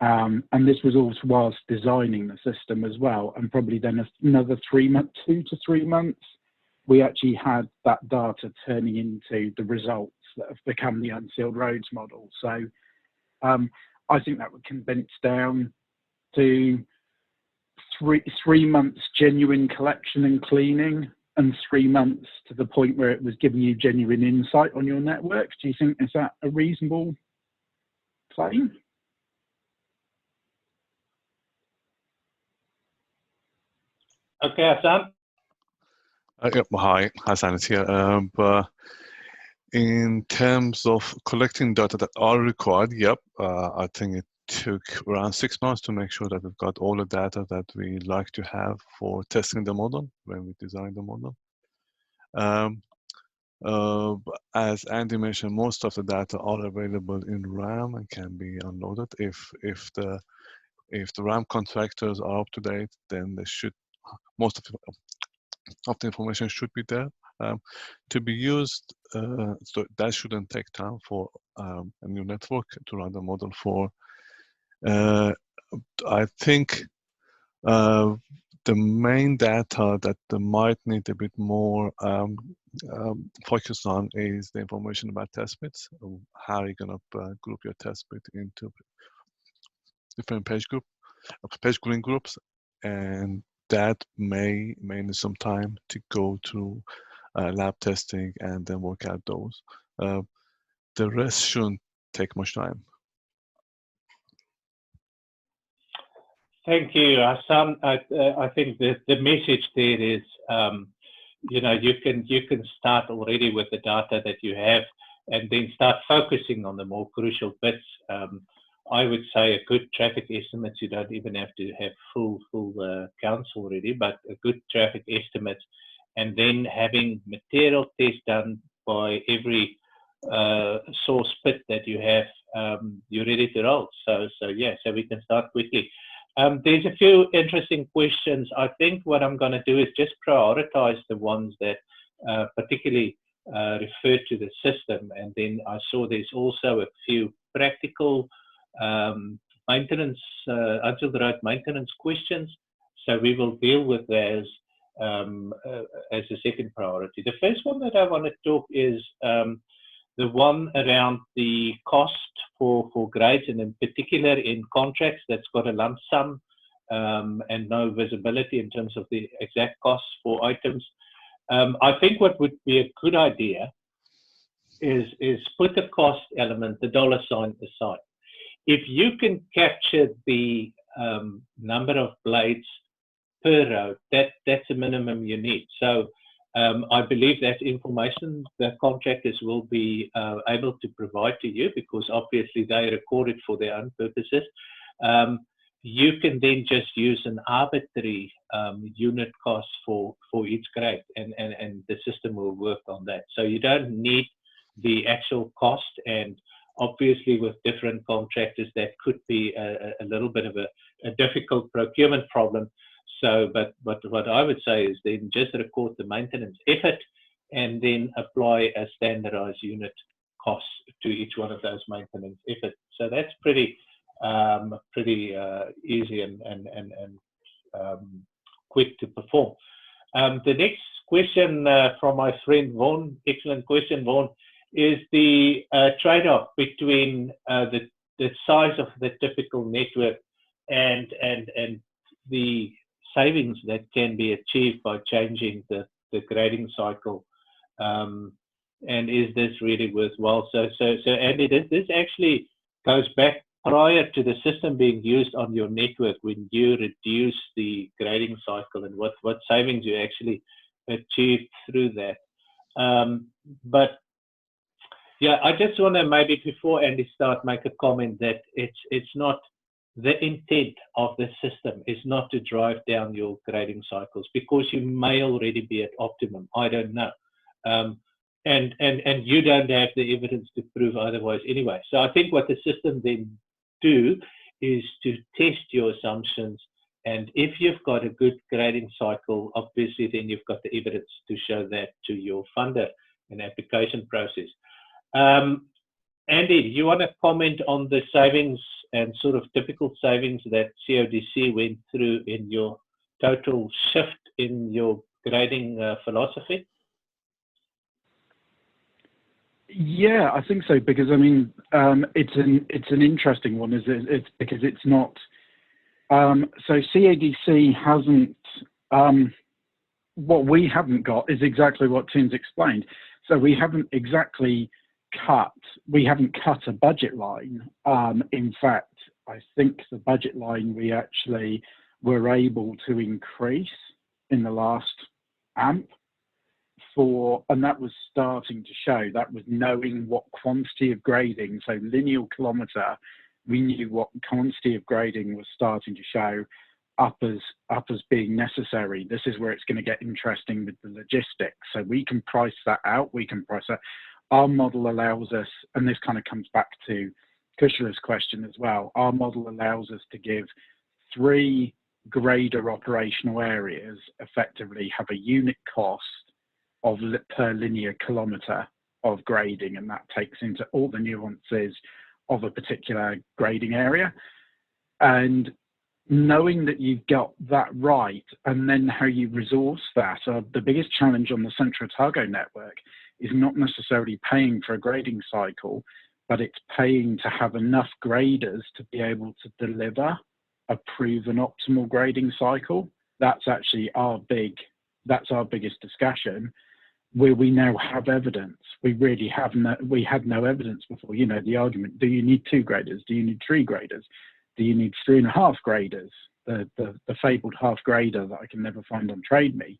And this was all whilst designing the system as well. And probably then another 3 months, 2 to 3 months, we actually had that data turning into the results that have become the Unsealed Roads model. So I think that would condense down to three months genuine collection and cleaning, and 3 months to the point where it was giving you genuine insight on your networks. Do you think, is that a reasonable claim? Okay, Hassan. Yep, hi, Hassan is here. But in terms of collecting data that are required, yep, I think it took around 6 months to make sure that we've got all the data that we like to have for testing the model when we design the model. As Andy mentioned, most of the data are available in RAM and can be unloaded. If the RAM contractors are up to date, then they should most of the information should be there to be used. So that shouldn't take time for a new network to run the model for. I think the main data that they might need a bit more focus on is the information about test bits. How are you going to group your test bit into different page grouping groups, and that may need some time to go through lab testing and then work out those. The rest shouldn't take much time. Thank you, Hassan. I think the message there is, you know, you can start already with the data that you have, and then start focusing on the more crucial bits. I would say a good traffic estimate. You don't even have to have full counts already, but a good traffic estimate, and then having material tests done by every source bit that you have. You're ready to roll. So yeah, so we can start quickly. There's a few interesting questions. I think what I'm going to do is just prioritize the ones that particularly refer to the system, and then I saw there's also a few practical maintenance, Unsealed Road maintenance questions. So we will deal with those as a second priority. The first one that I want to talk is the one around the cost for grades, and in particular in contracts that's got a lump sum and no visibility in terms of the exact costs for items. I think what would be a good idea is put the cost element, the dollar sign aside. If you can capture the number of blades per road, that's a minimum you need. So I believe that information the contractors will be able to provide to you, because obviously they record it for their own purposes. You can then just use an arbitrary unit cost for each grade, and the system will work on that. So you don't need the actual cost, and obviously with different contractors that could be a little bit of a difficult procurement problem. So, but what I would say is then just record the maintenance effort and then apply a standardized unit cost to each one of those maintenance efforts. So that's pretty easy and quick to perform. The next question from my friend Vaughan, excellent question, Vaughan, is the trade-off between the size of the typical network and the savings that can be achieved by changing the grading cycle, and is this really worthwhile? So Andy, this actually goes back prior to the system being used on your network, when you reduce the grading cycle, and what savings you actually achieved through that. But yeah, I just want to maybe before Andy start make a comment that it's not. The intent of the system is not to drive down your grading cycles, because you may already be at optimum. I don't know. And you don't have the evidence to prove otherwise anyway. So I think what the system then do is to test your assumptions. And if you've got a good grading cycle, obviously then you've got the evidence to show that to your funder and application process. Andy, you want to comment on the savings and sort of typical savings that CODC went through in your total shift in your grading philosophy? Yeah, I think so, because I mean, it's an interesting one, is it's because it's not. So CADC hasn't. What we haven't got is exactly what Tim's explained. So we haven't exactly cut a budget line. In fact, I think the budget line we actually were able to increase in the last AMP and that was starting to show, that was knowing what quantity of grading, so linear kilometre we knew what quantity of grading was starting to show up as being necessary. This is where it's going to get interesting with the logistics. So we can price that out. We can price that. Our model allows us, and this kind of comes back to Kushala's question as well. Our model allows us to give 3 grader operational areas effectively have a unit cost of per linear kilometre of grading, and that takes into all the nuances of a particular grading area. And knowing that you've got that right, and then how you resource that, the biggest challenge on the Central Otago network is not necessarily paying for a grading cycle, but it's paying to have enough graders to be able to deliver a proven optimal grading cycle. That's actually our biggest discussion, where we now have evidence. We really have we had no evidence before. You know, the argument, do you need 2 graders? Do you need 3 graders? Do you need 3.5 graders? The fabled half grader that I can never find on TradeMe?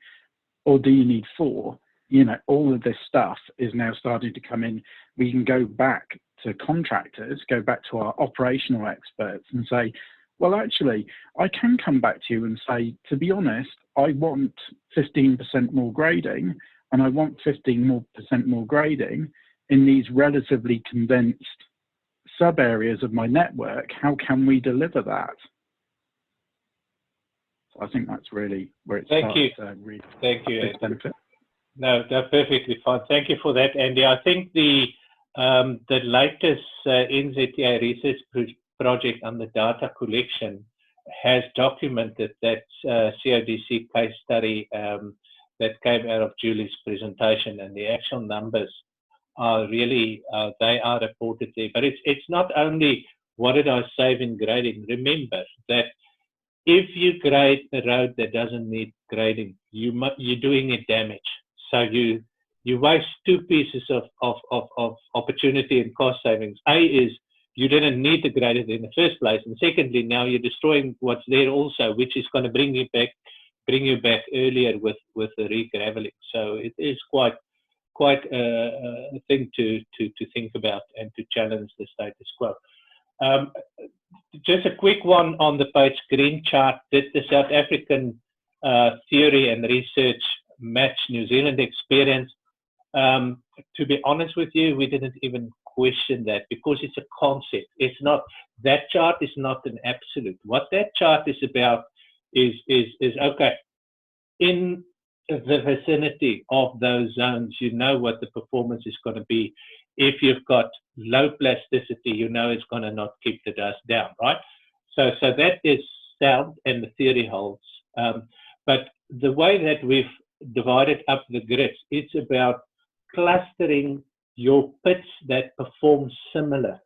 Or do you need 4? You know, all of this stuff is now starting to come in. We can go back to contractors, go back to our operational experts and say, well, actually, I can come back to you and say, to be honest, I want 15% more grading, and I want 15% more grading in these relatively condensed sub areas of my network. How can we deliver that? So I think that's really where it starts to really benefit. No, that's perfectly fine. Thank you for that, Andy. I think the latest NZTA research project on the data collection has documented that CODC case study that came out of Julie's presentation, and the actual numbers are really, they are reported there. But it's not only what did I save in grading. Remember that if you grade a road that doesn't need grading, you're doing it damage. So you waste 2 pieces of opportunity and cost savings. A is you didn't need to grade it in the first place, and secondly, now you're destroying what's there also, which is going to bring you back earlier with the regraveling. So it is quite a thing to think about and to challenge the status quo. Just a quick one on the page green chart. Did the South African theory and research match New Zealand experience? To be honest with you, we didn't even question that because it's a concept. It's not, that chart is not an absolute. What that chart is about is okay, in the vicinity of those zones, you know what the performance is going to be. If you've got low plasticity, you know it's going to not keep the dust down, right? So that is sound and the theory holds. But the way that we've divided up the grids, it's about clustering your pits that perform similar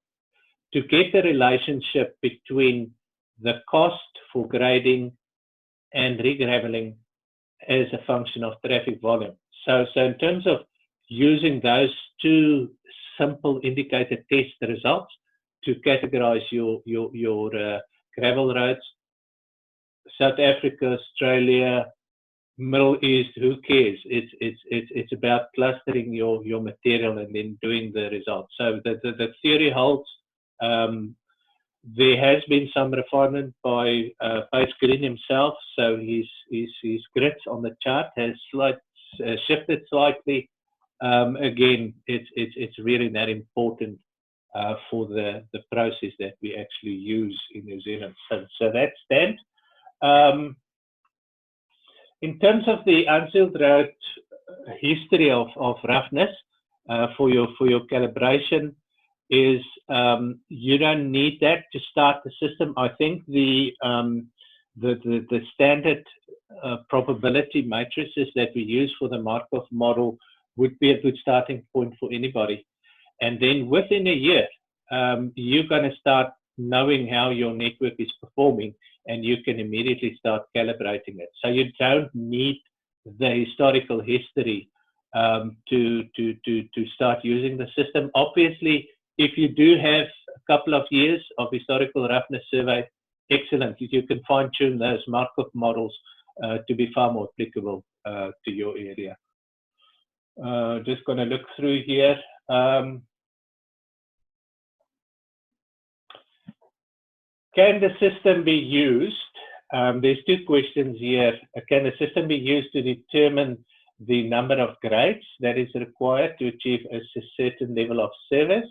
to get the relationship between the cost for grading and regraveling as a function of traffic volume. So in terms of using those 2 simple indicator test results to categorize your gravel roads, South Africa, Australia, Middle East, who cares? It's about clustering your material and then doing the results. So the theory holds. There has been some refinement by Pace Green himself, so his grids on the chart has shifted slightly. Again, it's really that important for the process that we actually use in New Zealand. So that stands. In terms of the Unsealed Road history of roughness, for your calibration, is you don't need that to start the system. I think the standard probability matrices that we use for the Markov model would be a good starting point for anybody. And then within a year, you're going to start knowing how your network is performing, and you can immediately start calibrating it. So you don't need the historical history to start using the system. Obviously, if you do have a couple of years of historical roughness survey, excellent. You can fine-tune those Markov models to be far more applicable to your area. Just going to look through here. Can the system be used? There's two questions here. Can the system be used to determine the number of grades that is required to achieve a certain level of service?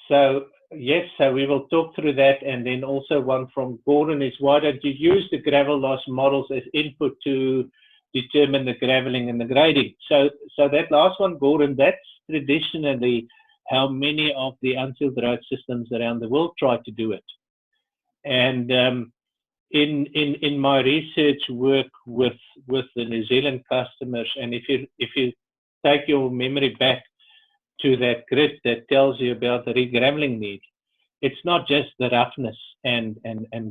So yes, so we will talk through that. And then also one from Gordon is, why don't you use the gravel loss models as input to determine the graveling and the grading? So that last one, Gordon, that's traditionally how many of the unsealed road systems around the world try to do it. And in my research work with the New Zealand customers, and if you take your memory back to that grid that tells you about the regraveling need, it's not just the roughness and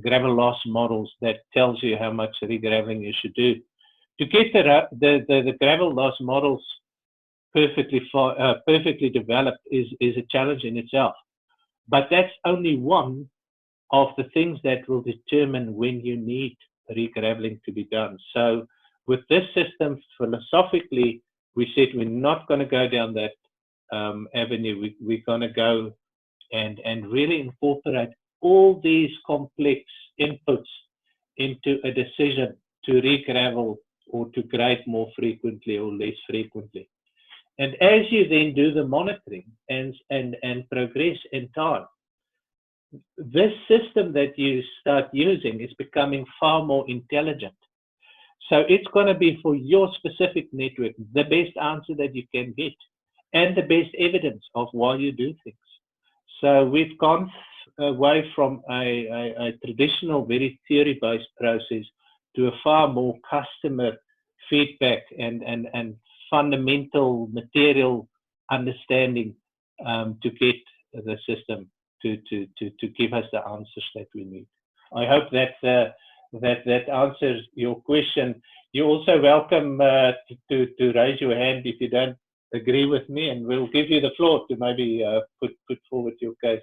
gravel loss models that tells you how much regraveling you should do. To get the gravel loss models perfectly developed is a challenge in itself. But that's only one of the things that will determine when you need regraveling to be done. So with this system, philosophically, we said we're not going to go down that avenue. We're going to go and really incorporate all these complex inputs into a decision to regravel or to grade more frequently or less frequently. And as you then do the monitoring and progress in time, this system that you start using is becoming far more intelligent. So it's going to be for your specific network the best answer that you can get and the best evidence of why you do things. So we've gone away from a traditional, very theory-based process to a far more customer feedback and fundamental material understanding to get the system to give us the answers that we need. I hope that answers your question. You're also welcome to raise your hand if you don't agree with me, and we'll give you the floor to maybe put forward your case.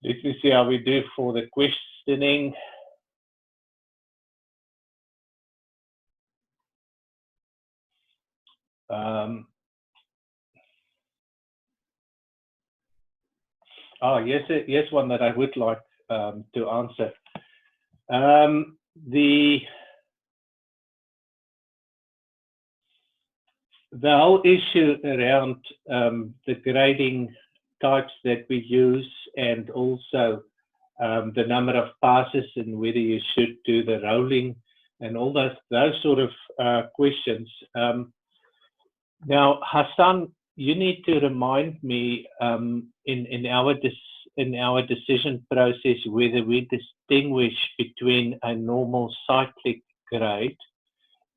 Let me see how we do for the questioning. Yes, one that I would like to answer. The whole issue around the grading types that we use, and also the number of passes and whether you should do the rolling and all those sort of questions. Now, Hassan, you need to remind me in our decision process whether we distinguish between a normal cyclic grade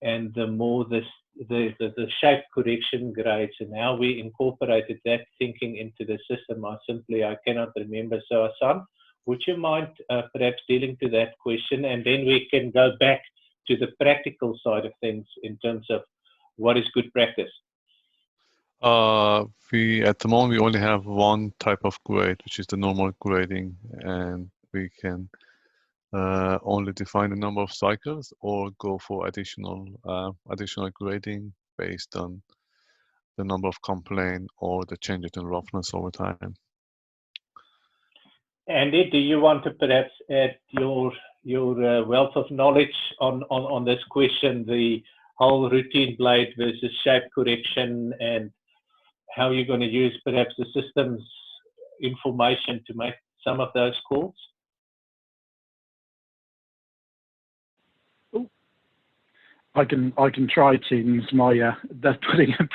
and the shape correction grades, and how we incorporated that thinking into the system. I cannot remember. So Hassan, would you mind perhaps dealing to that question, and then we can go back to the practical side of things in terms of what is good practice? At the moment we only have one type of grade, which is the normal grading, and we can only define the number of cycles or go for additional grading based on the number of complaint or the changes in roughness over time. Andy, do you want to perhaps add your wealth of knowledge on this question, the whole routine blade versus shape correction, and how you're going to use perhaps the system's information to make some of those calls? I can try to. They're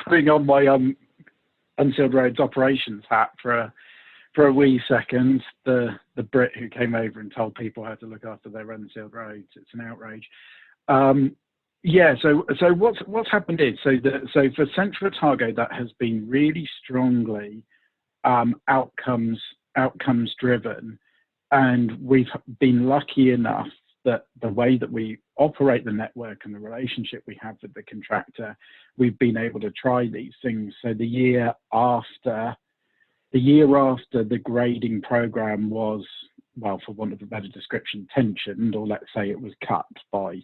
putting on my Unsealed Roads operations hat for a wee second. The Brit who came over and told people how to look after their unsealed roads. It's an outrage. Yeah. So what's happened is so for Central Otago, that has been really strongly outcomes driven, and we've been lucky enough that the way that we operate the network and the relationship we have with the contractor, we've been able to try these things. So the year after the grading program was, well, for want of a better description, tensioned, or let's say it was cut by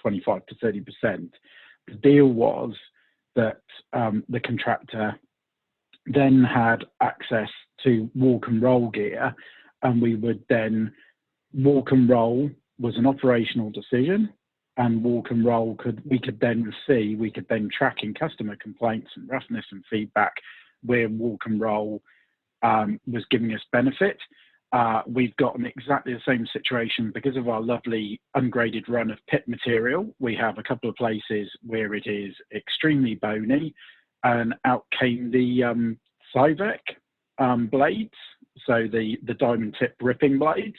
25 to 30%. The deal was that the contractor then had access to walk and roll gear, and we would then walk and roll was an operational decision, and walk and roll we could then track in customer complaints and roughness and feedback where walk and roll was giving us benefit. We've got exactly the same situation because of our lovely ungraded run of pit material. We have a couple of places where it is extremely bony, and out came the Cyvec blades, so the diamond tip ripping blades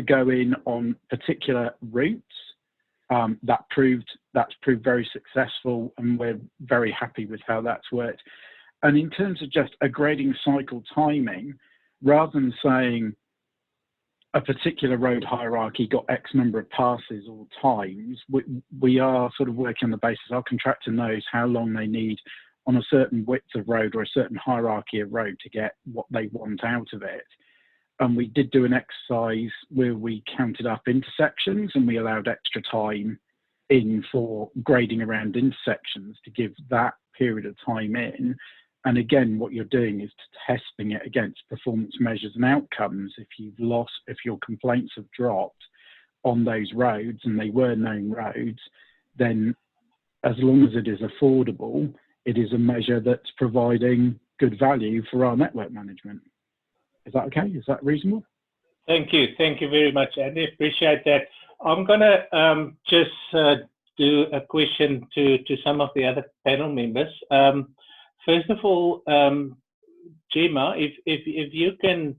go in on particular routes. That's proved very successful, and we're very happy with how that's worked. And in terms of just a grading cycle timing, rather than saying a particular road hierarchy got X number of passes or times, we are sort of working on the basis our contractor knows how long they need on a certain width of road or a certain hierarchy of road to get what they want out of it. And we did do an exercise where we counted up intersections, and we allowed extra time in for grading around intersections to give that period of time in. And again, what you're doing is testing it against performance measures and outcomes. If your complaints have dropped on those roads, and they were known roads, then as long as it is affordable, it is a measure that's providing good value for our network management. Is that okay? Is that reasonable? Thank you. Thank you very much, Andy. Appreciate that. I'm going to just do a question to some of the other panel members. First of all, Gemma, if you can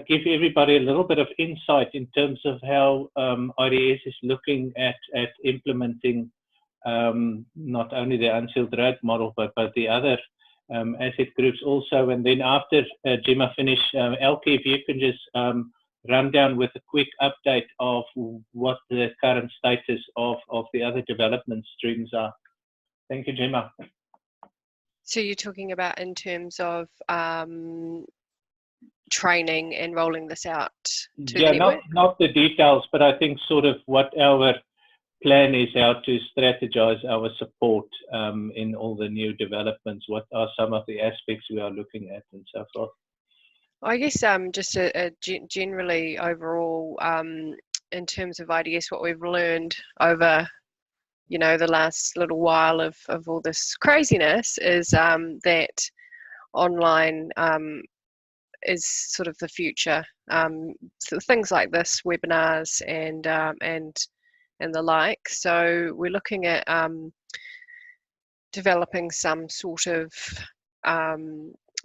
give everybody a little bit of insight in terms of how IDS is looking at implementing not only the Unsealed Road model, but the other asset groups also. And then after Gemma finish, Elke, if you can just run down with a quick update of what the current status of the other development streams are. Thank you, Gemma. So you're talking about in terms of training and rolling this out to the network? not the details, but I think sort of what our plan is, how to strategize our support in all the new developments. What are some of the aspects we are looking at and so forth? I guess just generally overall, in terms of IDS, what we've learned over the last little while of all this craziness is that online is sort of the future. So things like this, webinars and the like. So we're looking at developing some sort of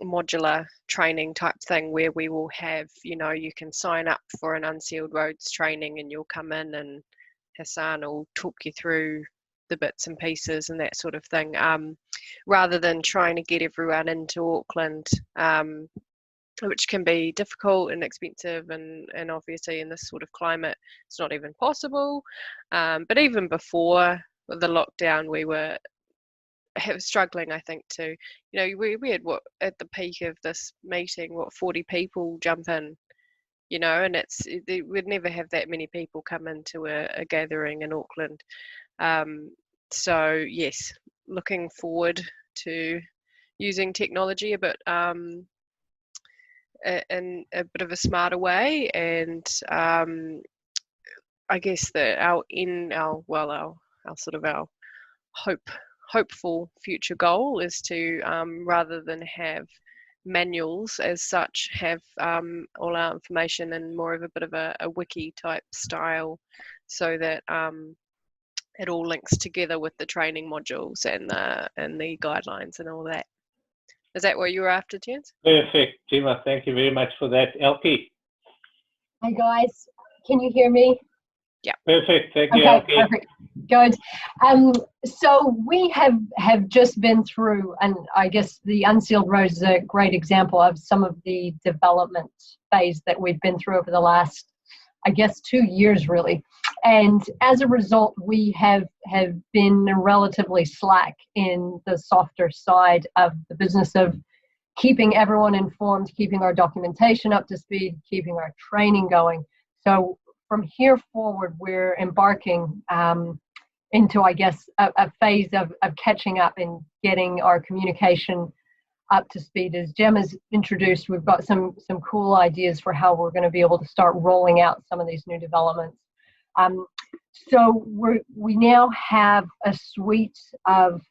modular training type thing where we will have, you can sign up for an Unsealed Roads training and you'll come in and Hassan will talk you through the bits and pieces and that sort of thing, rather than trying to get everyone into Auckland, which can be difficult and expensive, and obviously in this sort of climate it's not even possible. But even before the lockdown we were struggling, I think, to we had at the peak of this meeting 40 people jump in, and we'd never have that many people come into a gathering in Auckland. So yes, looking forward to using technology a bit in a bit of a smarter way, and I guess that our hopeful future goal is to rather than have manuals as such, have all our information in more of a bit of a wiki type style, so that it all links together with the training modules and the guidelines and all that. Is that what you were after, Theuns? Perfect, Gemma. Thank you very much for that. Elke. Hi guys, can you hear me? Yeah. Perfect. Thank you, okay, Elke. Perfect. Good. So we have just been through, and I guess the Unsealed Roads is a great example of some of the development phase that we've been through over the last, I guess, 2 years really. And as a result, we have been relatively slack in the softer side of the business of keeping everyone informed, keeping our documentation up to speed, keeping our training going. So from here forward, we're embarking into, I guess, a phase of catching up and getting our communication up to speed. As Jem has introduced, we've got some cool ideas for how we're going to be able to start rolling out some of these new developments. So we now have a suite of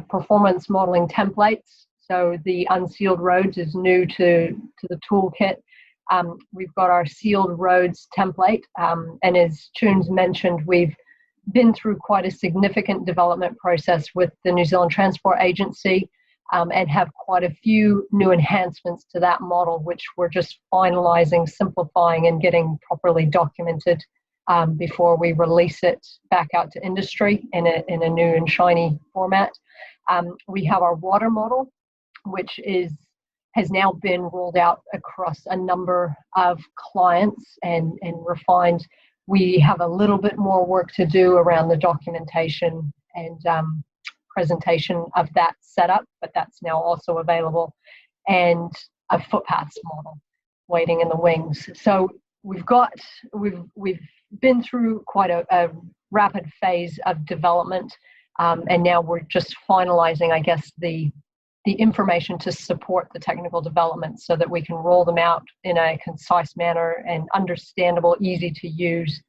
performance modeling templates. So the Unsealed Roads is new to the toolkit. We've got our Sealed Roads template, and as Theuns mentioned, we've been through quite a significant development process with the New Zealand Transport Agency, and have quite a few new enhancements to that model, which we're just finalizing, simplifying, and getting properly documented before we release it back out to industry in a new and shiny format. We have our water model, which has now been rolled out across a number of clients and refined. We have a little bit more work to do around the documentation and presentation of that setup, but that's now also available, and a footpaths model waiting in the wings. So we've been through quite a rapid phase of development, and now we're just finalizing, I guess, the information to support the technical development so that we can roll them out in a concise manner and understandable, easy to use,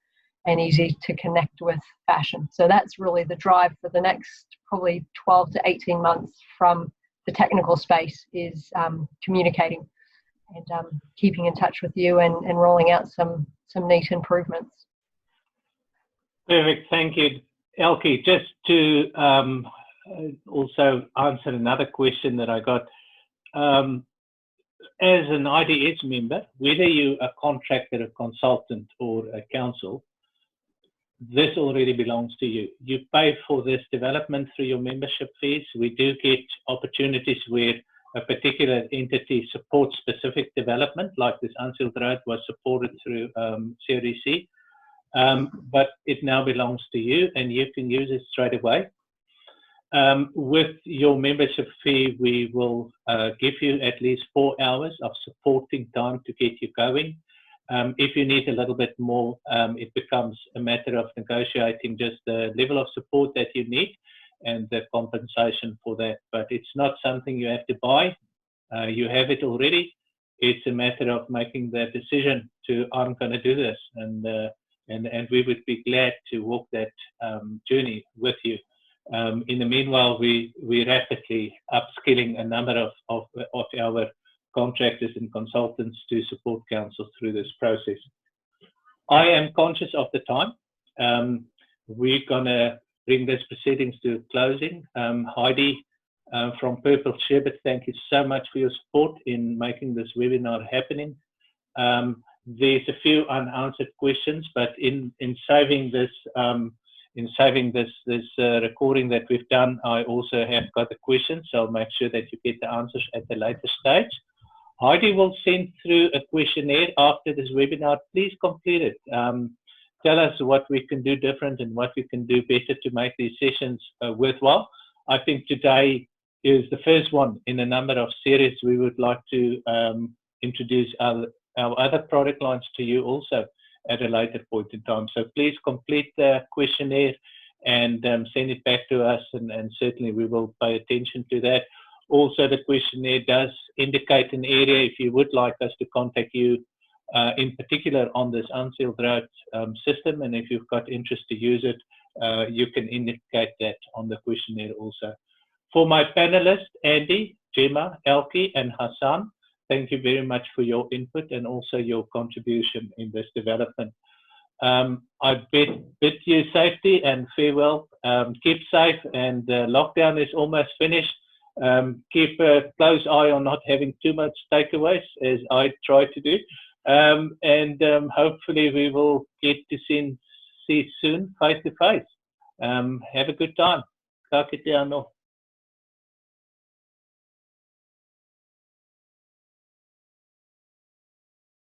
and easy to connect with fashion. So that's really the drive for the next probably 12 to 18 months from the technical space, is communicating and keeping in touch with you and rolling out some neat improvements. Perfect, thank you. Elke, just to also answer another question that I got. As an IDS member, whether you're a contractor, a consultant, or a council, this already belongs to you. You pay for this development through your membership fees. We do get opportunities where a particular entity supports specific development, like this Unsealed Road was supported through Series C. But it now belongs to you, and you can use it straight away. With your membership fee, we will give you at least 4 hours of supporting time to get you going. If you need a little bit more, it becomes a matter of negotiating just the level of support that you need and the compensation for that. But it's not something you have to buy. You have it already. It's a matter of making the decision to, I'm going to do this, and we would be glad to walk that journey with you. In the meanwhile, we're rapidly upskilling a number of our contractors and consultants to support council through this process. I am conscious of the time. We're going to bring this proceedings to a closing. Heidi from Purple Sherbet, thank you so much for your support in making this webinar happening. There's a few unanswered questions, but in saving this recording that we've done, I also have got the questions, so I'll make sure that you get the answers at a later stage. Heidi will send through a questionnaire after this webinar. Please complete it. Tell us what we can do different and what we can do better to make these sessions worthwhile. I think today is the first one in a number of series. We would like to introduce our other product lines to you also at a later point in time. So please complete the questionnaire and send it back to us, and certainly we will pay attention to that. Also, the questionnaire does indicate an area if you would like us to contact you in particular on this Unsealed Road system, and if you've got interest to use it, you can indicate that on the questionnaire also. For my panelists, Andy, Gemma, Elke, and Hassan, thank you very much for your input and also your contribution in this development. I bid you safety and farewell. Keep safe, and lockdown is almost finished. Keep a close eye on not having too much takeaways, as I try to do. And hopefully we will get to see soon face to face. Have a good time. Ka kite anō.